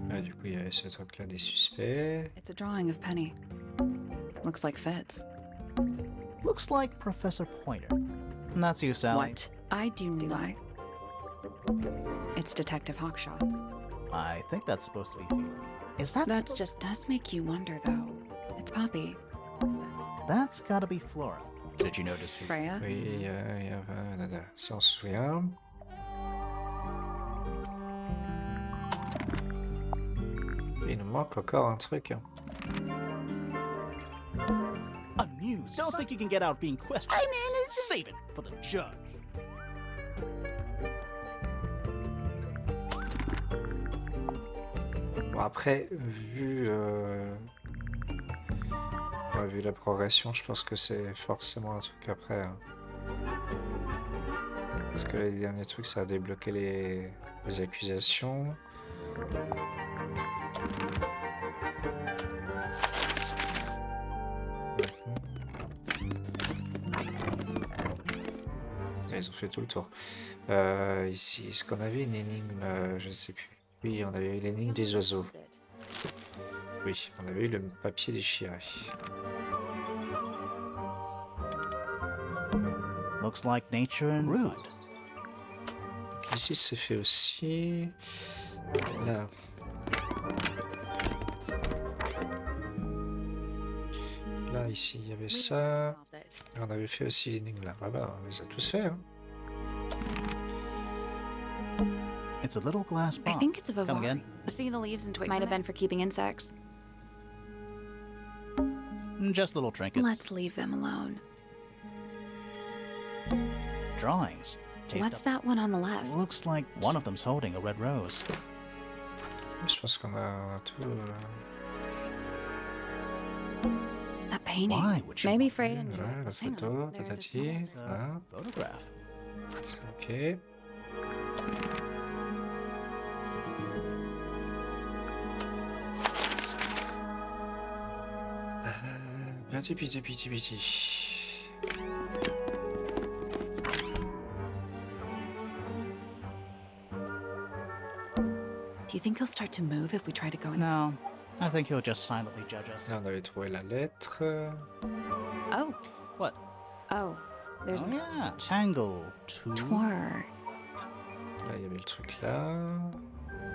Ah, du coup, il y avait ce truc-là des suspects. It's a drawing of Penny. Looks like Fitz. Looks like Professor Pointer. And that's you, Sally. What? I do I? It's Detective Hawkshaw. I think that's supposed to be Felix. Is that... That just does make you wonder, though. It's Poppy. That's gotta be Flora. Did you notice who... Freya? Oui, ça on se souvient. Il nous manque encore un truc. Amused. Don't think you can get out being questioned. Hey, man, Save it for the judge. Bon, après, vu la progression, je pense que c'est forcément un truc après. Hein. Parce que les derniers trucs, ça a débloqué les accusations. Ils ont fait tout le tour. Ici, est-ce qu'on avait une énigme? Je ne sais plus. Oui, on avait eu l'énigme des oiseaux. Oui, on avait eu le papier déchiré. Looks like nature and rude. Ici, c'est fait aussi. Là. Là, ici, il y avait ça. Et on avait fait aussi l'énigme là. Voilà, on les a tous fait. Hein. It's a little glass I bomb. think it's a Come vivarium. again? See the leaves and twigs. Might have been for keeping insects. Just little trinkets. Let's leave them alone. Drawings. Taped What's up. that one on the left? Looks like one of them's holding a red rose. Je pense qu'on a tout. That painting. Why would she Maybe want- Freya enjoyed Ouais, la it. Hang photo, on. There's a tatati. small... Voilà. Photograph. Ok. Piti. Do you think he'll start to move if we try to go inside? No, I think he'll just silently judge us. Là, on avait trouvé la lettre. Oh. What? Oh. There's Oh yeah, Tangle Tower. Là, il y avait le truc là.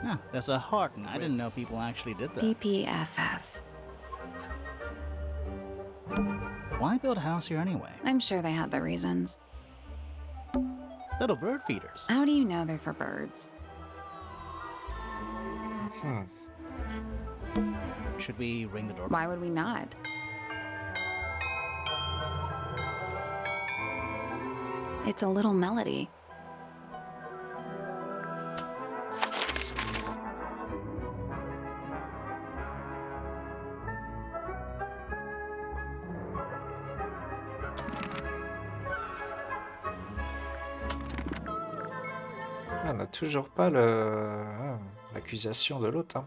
Ah, there's a heart. I didn't know people actually did that. PPFF. Why build a house here anyway? I'm sure they had their reasons. Little bird feeders. How do you know they're for birds? Should we ring the doorbell? Why would we not? It's a little melody. Ah, on n'a toujours pas l'accusation de l'autre. Hein.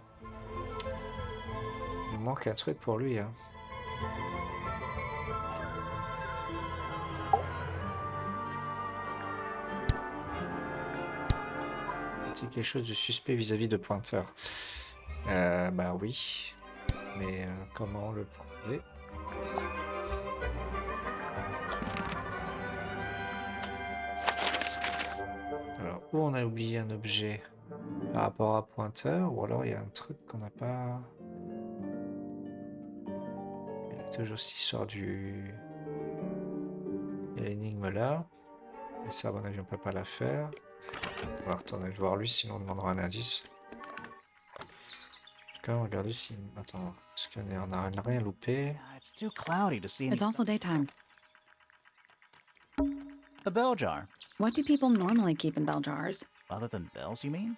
Il manque un truc pour lui. Hein. C'est quelque chose de suspect vis-à-vis de Pointeur. Bah oui. Mais comment le prouver? Alors, ou on a oublié un objet par rapport à Pointeur, ou alors il y a un truc qu'on n'a pas... Il y a toujours cette histoire du... Il y a l'énigme là. Et ça, à mon avis, on peut pas la faire. On va retourner le voir lui, sinon on demandera un indice. En tout cas, regardez si... Attends, est-ce qu'on n'a rien loupé? It's too cloudy to see any It's also daytime. A bell jar. What do people normally keep in bell jars? Other than bells, you mean?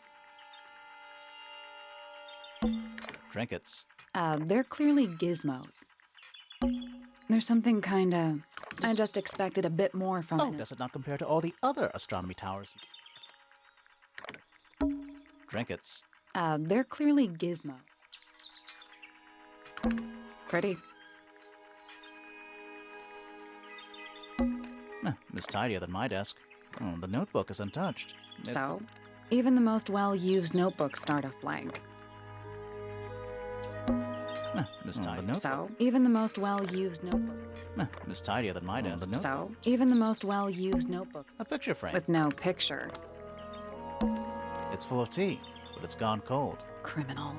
Trinkets. They're clearly gizmos. There's something kinda... I just expected a bit more from Oh, it. does it not compare to all the other astronomy towers? Trinkets. They're clearly gizmos. Pretty. It's tidier than my desk. Oh, the notebook is untouched. It's So, even the most well-used notebooks start off blank. It's tidy. So, even the most well-used notebook. It's tidier than my desk. So, even the most well-used notebooks. A picture frame. With no picture. It's full of tea, but it's gone cold. Criminal.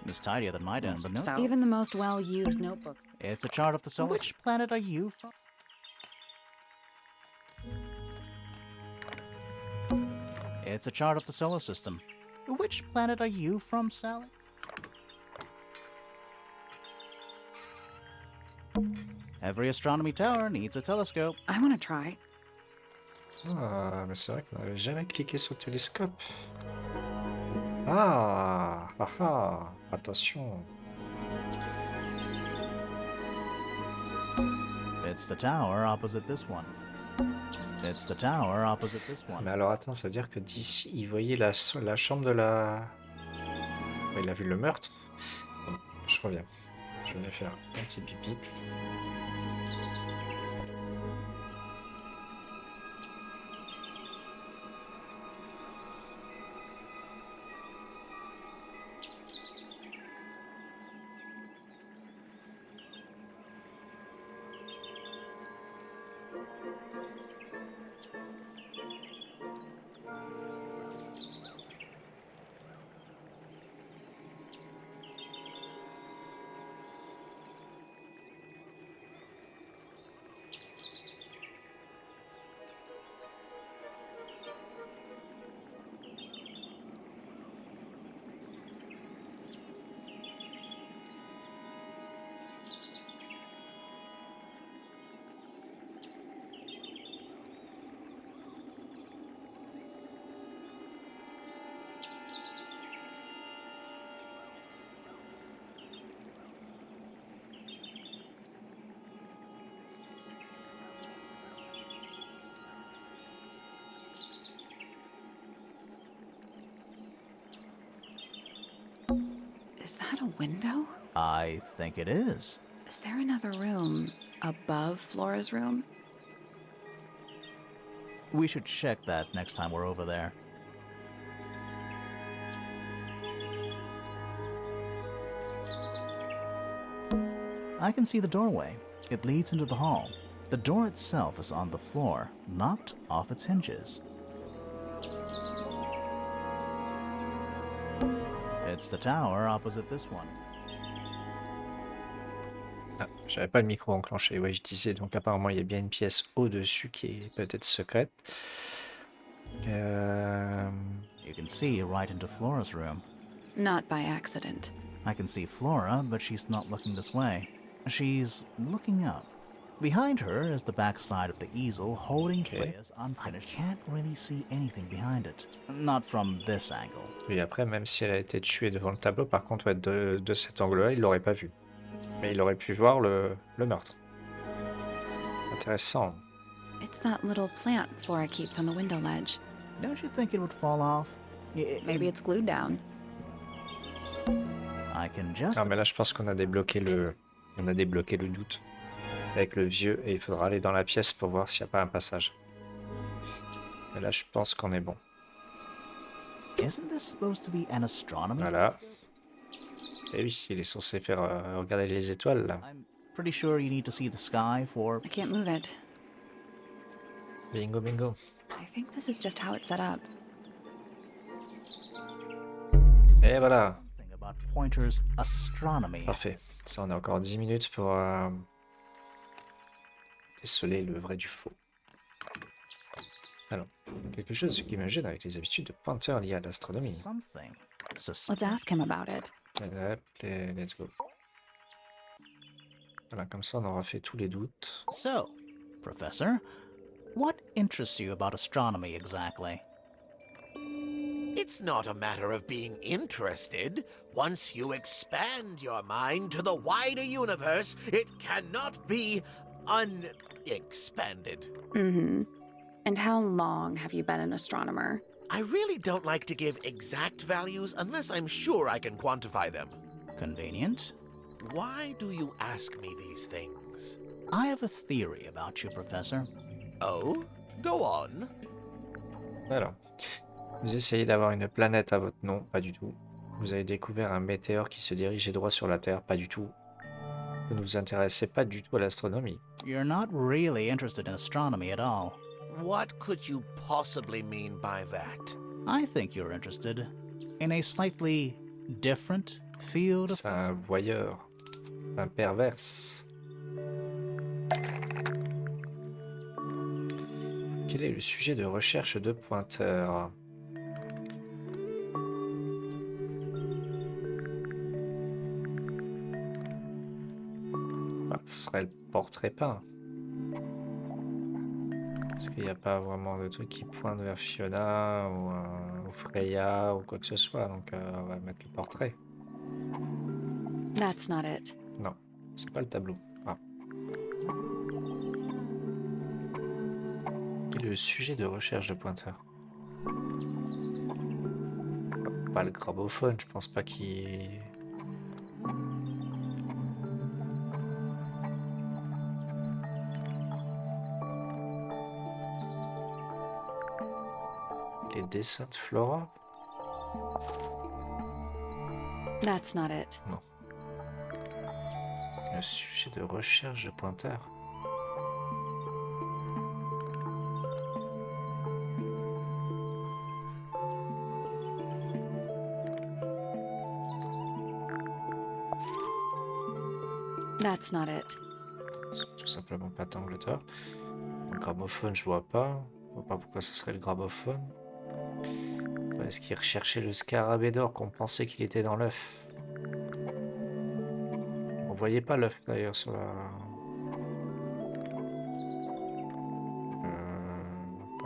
It's tidier than my desk. So even the most well-used notebook. It's a chart of the solar. Which planet are you from? It's a chart of the solar system. Which planet are you from, Sally? Every astronomy tower needs a telescope. I want to try. Ah, mais c'est vrai qu'on n'avait jamais cliqué sur le télescope. Ah, ah, ah, attention. It's the tower opposite this one. It's the tower opposite this one. Mais alors attends, ça veut dire que d'ici, il voyait la chambre de la... Il a vu le meurtre. Bon, je reviens. Je vais faire un petit pipi. Is that a window? I think it is. Is there another room above Flora's room? We should check that next time we're over there. I can see the doorway. It leads into the hall. The door itself is on the floor, knocked off its hinges. It's the tower opposite this one. Ah, j'avais pas le micro enclenché, ouais, je disais, donc apparemment il y a bien une pièce au-dessus qui est peut-être secrète. You can see right into Flora's room. Not by accident. I can see Flora, but she's not looking this way. She's looking up. Behind her is the back side of the easel holding Freya's unfinished. I can't really see anything behind it. Not from this angle. Et après, même si elle a été tuée devant le tableau, par contre, ouais, de cet angle-là, il l'aurait pas vu. Mais il aurait pu voir le meurtre. Intéressant. It's that little plant Flora keeps on the window ledge. Don't you think it would fall off? Maybe it's glued down. I can just... Ah, mais là, je pense qu'on a débloqué le doute avec le vieux et il faudra aller dans la pièce pour voir s'il n'y a pas un passage. Et là, je pense qu'on est bon. Isn't this supposed to be an astronomy? Voilà. Et oui, il est censé faire regarder les étoiles là. I'm pretty sure you need to see the sky for... I can't move it. Bingo, bingo. I think this is just how it's set up. Et voilà. About Pointer's astronomy. Parfait. Ça, on a encore 10 minutes pour déceler le vrai du faux. Alors, quelque chose qui me gêne avec les habitudes de Pointer liées à l'astronomie. Let's ask him about it. Let's go. Voilà, comme ça on aura fait tous les doutes. So, Professor, what interests you about astronomy exactly? It's not a matter of being interested. Once you expand your mind to the wider universe, it cannot be unexpanded. Mm-hmm. And how long have you been an astronomer? I really don't like to give exact values unless I'm sure I can quantify them. Convenient. Why do you ask me these things? I have a theory about you, Professor. Oh? Go on. Alors, vous essayez d'avoir une planète à votre nom, pas du tout. Vous avez découvert un météore qui se dirigeait droit sur la Terre, pas du tout. Vous ne vous intéressez pas du tout à l'astronomie. You're not really interested in astronomy at all. What could you possibly mean by that? I think you're interested in a slightly different Field of C'est un voyeur. Un perverse. Quel est le sujet de recherche de pointeur? Bah, ce serait le portrait peint. Parce qu'il n'y a pas vraiment de truc qui pointe vers Fiona ou Freya ou quoi que ce soit, donc on va mettre le portrait. That's not it. Non, c'est pas le tableau. Ah. Quel est le sujet de recherche de pointeur? Pas le gramophone, je pense pas qu'il... Les dessins de Flora? That's not it. Non. Le sujet de recherche de pointeur. That's not it. C'est tout simplement pas Tangle Tower. Le gramophone, je vois pas. Je vois pas pourquoi ce serait le gramophone. Est-ce qu'il recherchait le scarabée d'or qu'on pensait qu'il était dans l'œuf? On voyait pas l'œuf d'ailleurs sur la...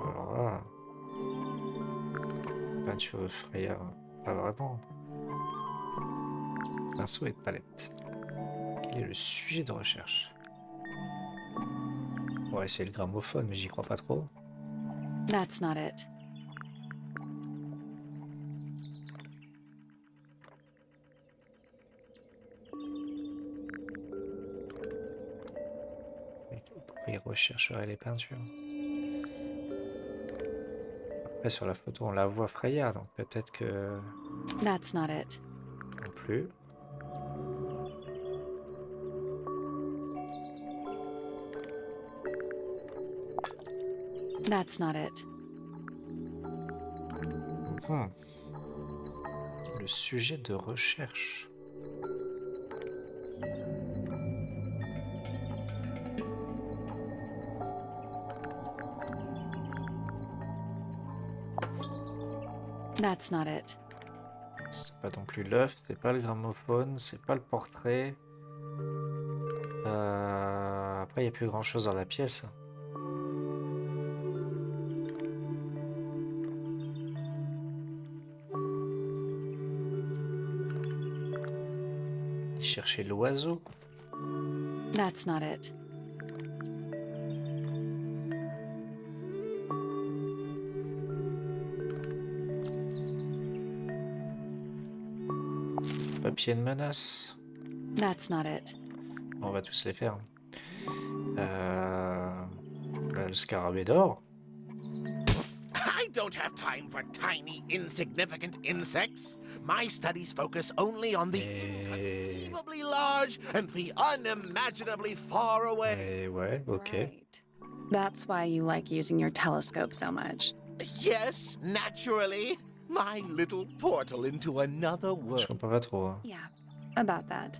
Alors là... Peinture de Freya, pas vraiment. Pinceau et de palette. Quel est le sujet de recherche? Ouais, c'est le gramophone, mais j'y crois pas trop. That's not it. Pourquoi il rechercherait les peintures? Après, sur la photo, on la voit Freya, donc peut-être que... That's not it. Non plus. That's not it. Le sujet de recherche. That's not it. C'est pas non plus l'œuf, c'est pas le gramophone, c'est pas le portrait. Après, il n'y a plus grand chose dans la pièce. Il cherchait l'oiseau. That's not it. Papier de menace. That's not it. On va tous les faire. Le scarabée d'or. I don't have time for tiny, insignificant insects. My studies focus only on the inconceivably large and the unimaginably far away. Ouais, ok. Right. That's why you like using your telescope so much. Yes, naturally. My little portal into another Je world. comprends pas trop. Hein. Yeah, about that.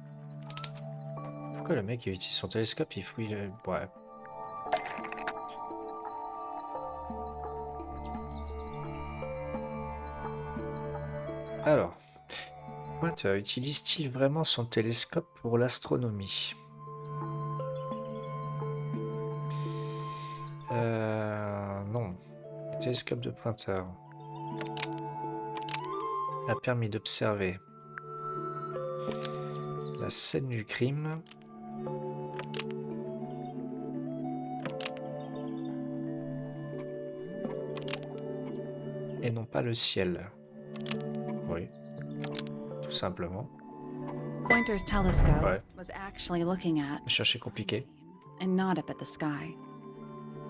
Pourquoi le mec il utilise son télescope, il fouille le... Ouais. Alors, Pointeur utilise-t-il vraiment son télescope pour l'astronomie? Non. Le télescope de Pointeur a permis d'observer la scène du crime et non pas le ciel. Oui, tout simplement. Pointer's telescope Ouais. was actually looking at Chercher compliqué. and not up at the sky.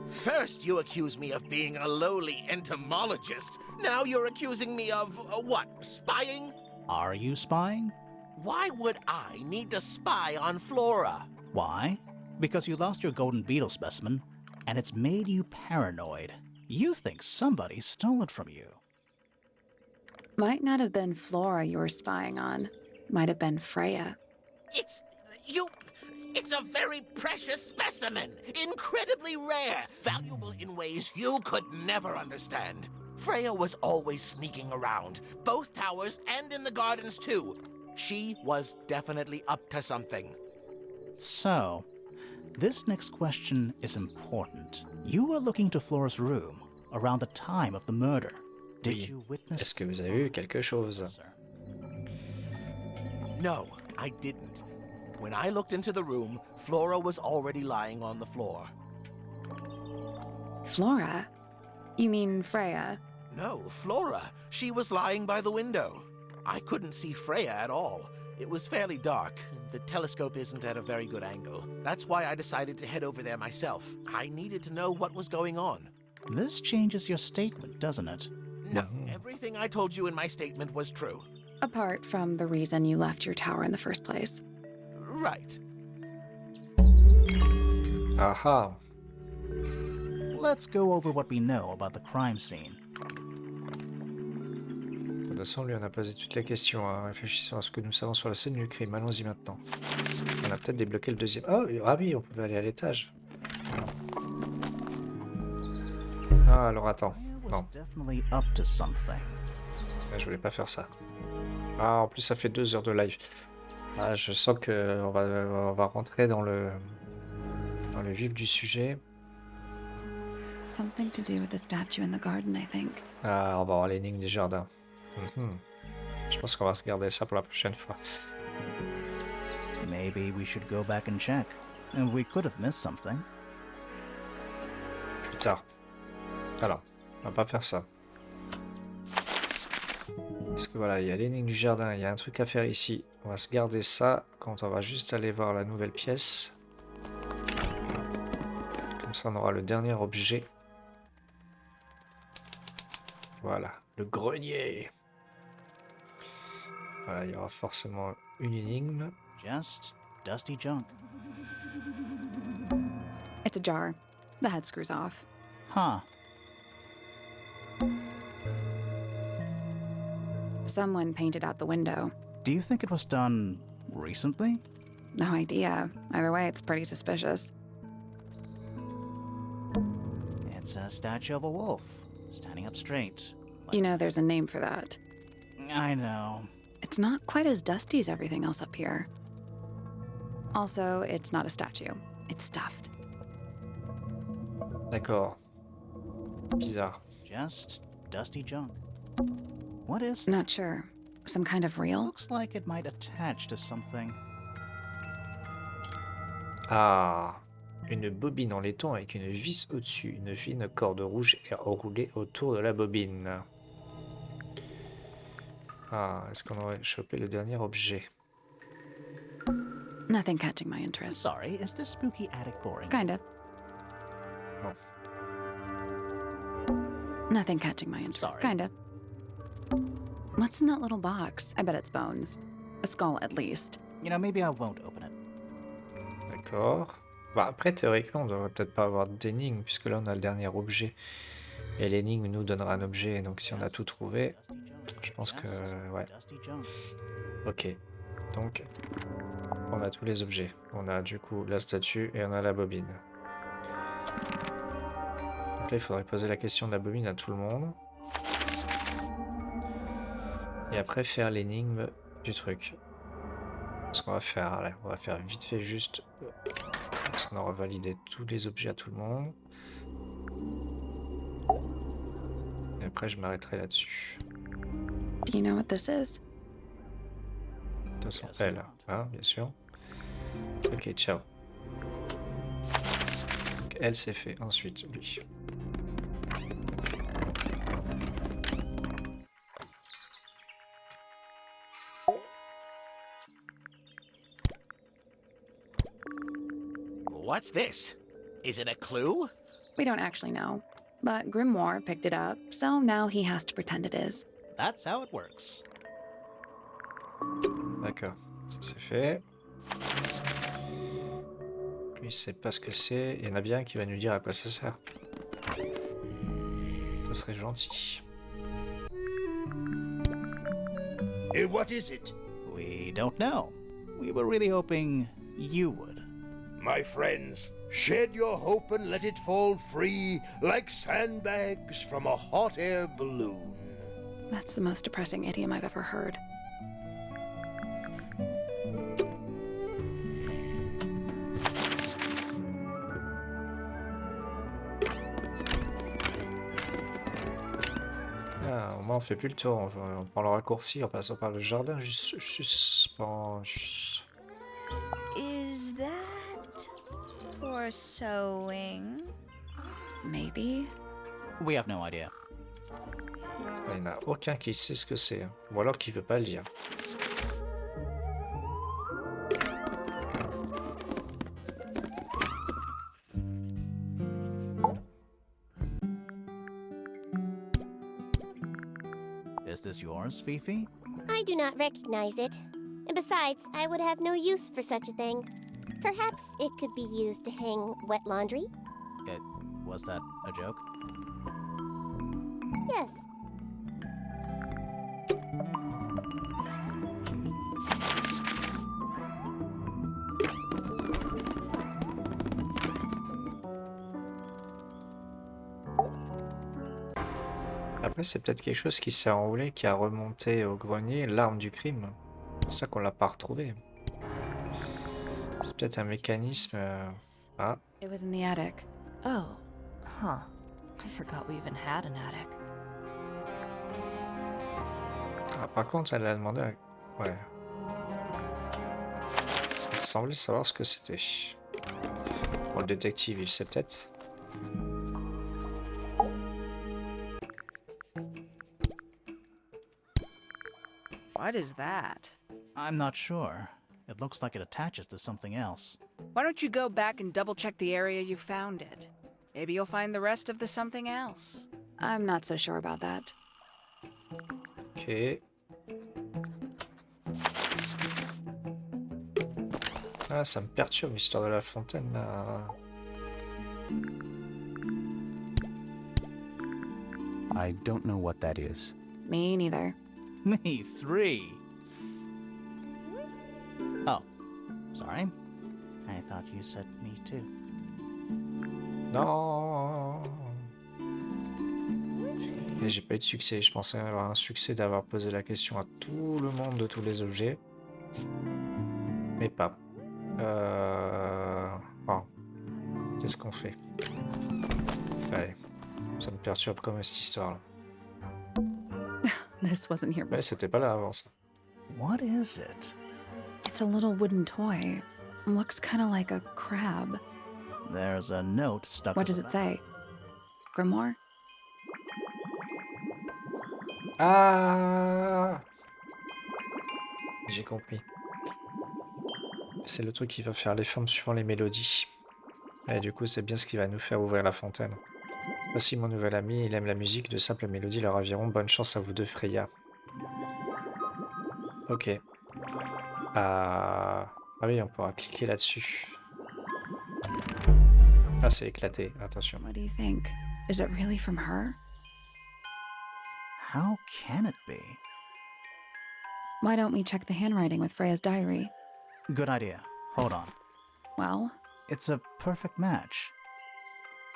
First, you accuse me of being a lowly entomologist. Now you're accusing me of, what, spying? Are you spying? Why would I need to spy on Flora? Why? Because you lost your golden beetle specimen, and it's made you paranoid. You think somebody stole it from you. Might not have been Flora you were spying on, might have been Freya. It's a very precious specimen. Incredibly rare. Valuable in ways you could never understand. Freya was always sneaking around, both towers and in the gardens too. She was definitely up to something. So, this next question is important. You were looking to Flora's room around the time of the murder. Did Oui. you witness? Est-ce que vous avez vu quelque chose? No, I didn't. When I looked into the room, Flora was already lying on the floor. Flora? You mean Freya? No, Flora. She was lying by the window. I couldn't see Freya at all. It was fairly dark. The telescope isn't at a very good angle. That's why I decided to head over there myself. I needed to know what was going on. This changes your statement, doesn't it? No, everything I told you in my statement was true. Apart from the reason you left your tower in the first place. Right. Aha. Let's go over what we know about the crime scene. De toute façon, lui, on a posé toutes les questions. Hein. Réfléchissons à ce que nous savons sur la scène du crime. Allons-y maintenant. On a peut-être débloqué le deuxième. Oh, ah oui, on pouvait aller à l'étage. Ah, alors attends. Non. Je voulais pas faire ça. Ah, en plus, ça fait 2 heures de live. Ah, je sens que on va rentrer dans le vif du sujet. Something to do with the statue in the garden, I think. Ah, on va voir l'énigme des jardins. Je pense qu'on va se garder ça pour la prochaine fois. Maybe we should go back and check. And we could have missed something. Plus tard. Alors, on va pas faire ça. Parce que voilà, il y a l'énigme du jardin, il y a un truc à faire ici. On va se garder ça quand on va juste aller voir la nouvelle pièce. Comme ça, on aura le dernier objet. Voilà, le grenier. Voilà, il y aura forcément une énigme. Just dusty junk. It's a jar. The head screws off. Huh. Someone painted out the window. Do you think it was done recently? No idea. Either way, it's pretty suspicious. It's a statue of a wolf, standing up straight. You know, there's a name for that. I know. It's not quite as dusty as everything else up here. Also, it's not a statue. It's stuffed. D'accord. Bizarre. Just dusty junk. What is... Not sure. Some kind of reel? Looks like it might attach to something. Ah, une bobine en laiton avec une vis au-dessus. Une fine corde rouge est enroulée autour de la bobine. Ah, est-ce qu'on aurait chopé le dernier objet? Nothing catching my interest. Sorry, is this spooky attic boring? Kinda. Non. Nothing catching my interest. Sorry. Kinda. What's in that little box? I bet it's bones. A skull, at least. You know, maybe I won't open it. D'accord. Bah, après, théoriquement, on devrait peut-être pas avoir d'énigme, puisque là, on a le dernier objet. Et l'énigme nous donnera un objet, donc si on a tout trouvé, je pense que... ouais. Ok. Donc, on a tous les objets. On a du coup la statue et on a la bobine. Donc là, il faudrait poser la question de la bobine à tout le monde. Et après, faire l'énigme du truc. Ce qu'on va faire, allez, on va faire vite fait juste... Parce qu'on aura validé tous les objets à tout le monde. Et après, je m'arrêterai là-dessus. Do you know what this is? De toute façon, elle, hein, bien sûr. Ok, ciao. Donc, elle, c'est fait. Ensuite, lui. What's this? Is it a clue? We don't actually know. But Grimoire picked it up, so now he has to pretend it is. That's how it works. D'accord, ça c'est fait. Lui, il sait pas ce que c'est. Il y en a bien un qui va nous dire à quoi ça sert. Ça serait gentil. What is it? We don't know. We were really hoping you would. My friends, shed your hope and let it fall free like sandbags from a hot air balloon. That's the most depressing idiom I've ever heard. Ah, au moins on fait plus le tour, on prend le raccourci en passant par le jardin suspendu. Is that for sewing? Maybe? We have no idea. Il n'y en a aucun qui sait ce que c'est, hein. Ou alors qui veut pas le lire. Is this yours, Fifi? I do not recognize it. And besides, I would have no use for such a thing. Perhaps it could be used to hang wet laundry? Was that a joke? Yes. Après, c'est peut-être quelque chose qui s'est enroulé, qui a remonté au grenier, l'arme du crime. C'est pour ça qu'on l'a pas retrouvé. C'est peut-être un mécanisme... Ah. It was in the attic. Oh, huh. I forgot we even had an attic. Ah, par contre, elle a demandé à... Ouais. Elle semblait savoir ce que c'était. Bon, le détective, il sait peut-être. What is that? I'm not sure. It looks like it attaches to something else. Why don't you go back and double-check the area you found it? Maybe you'll find the rest of the something else. I'm not so sure about that. Ok. Ah, ça me perturbe l'histoire de la fontaine, là. I don't know what that is. Me neither. Me three. Oh, sorry. I thought you said me too. Non. Et j'ai pas eu de succès. Je pensais avoir un succès d'avoir posé la question à tout le monde de tous les objets. Mais pas. Oh. Qu'est-ce qu'on fait? Allez. Ça me perturbe comme cette histoire-là. This wasn't here before. Ouais, c'était pas là avant ça. What is it? It's a little wooden toy. Looks kind of like a crab. There's a note stuck. What does it say? Grimoire? Ah! J'ai compris. C'est le truc qui va faire les formes suivant les mélodies. Et du coup, c'est bien ce qui va nous faire ouvrir la fontaine. Voici mon nouvel ami, il aime la musique, de simples mélodies leur aviront. Bonne chance à vous deux, Freya. Ok. Ah oui, on pourra cliquer là-dessus. Ah, c'est éclaté, attention. What do you think? Is it really from her? How can it be? Why don't we check the handwriting with Freya's diary? Good idea. Hold on. Well? It's a perfect match.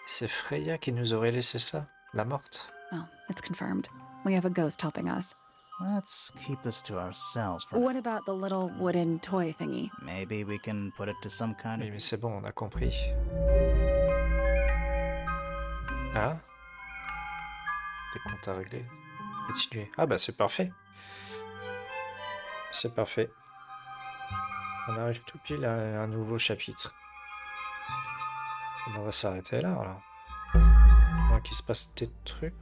C'est Freya qui nous aurait laissé ça, la morte. Oh, it's confirmed. We have a ghost helping us. Let's keep this to ourselves for What about the little wooden toy thingy? Maybe we can put it to some kind Oui, of... mais c'est bon, on a compris. Ah? Des comptes à régler. Continuer. Ah bah c'est parfait. C'est parfait. On arrive tout pile à un nouveau chapitre. On va s'arrêter là, alors. Moins qu'il se passe des trucs.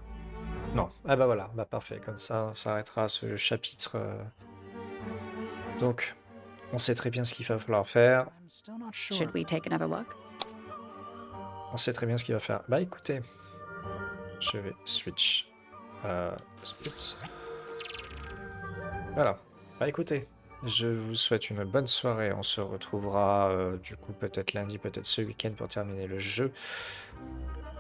Non. Ah bah voilà, bah parfait. Comme ça, on s'arrêtera à ce chapitre. Donc, on sait très bien ce qu'il va falloir faire. Should we take another look? On sait très bien ce qu'il va faire. Bah écoutez, je vais switch. Switch. Voilà. Bah écoutez, je vous souhaite une bonne soirée. On se retrouvera du coup peut-être lundi, peut-être ce week-end pour terminer le jeu.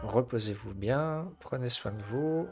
Reposez-vous bien, prenez soin de vous.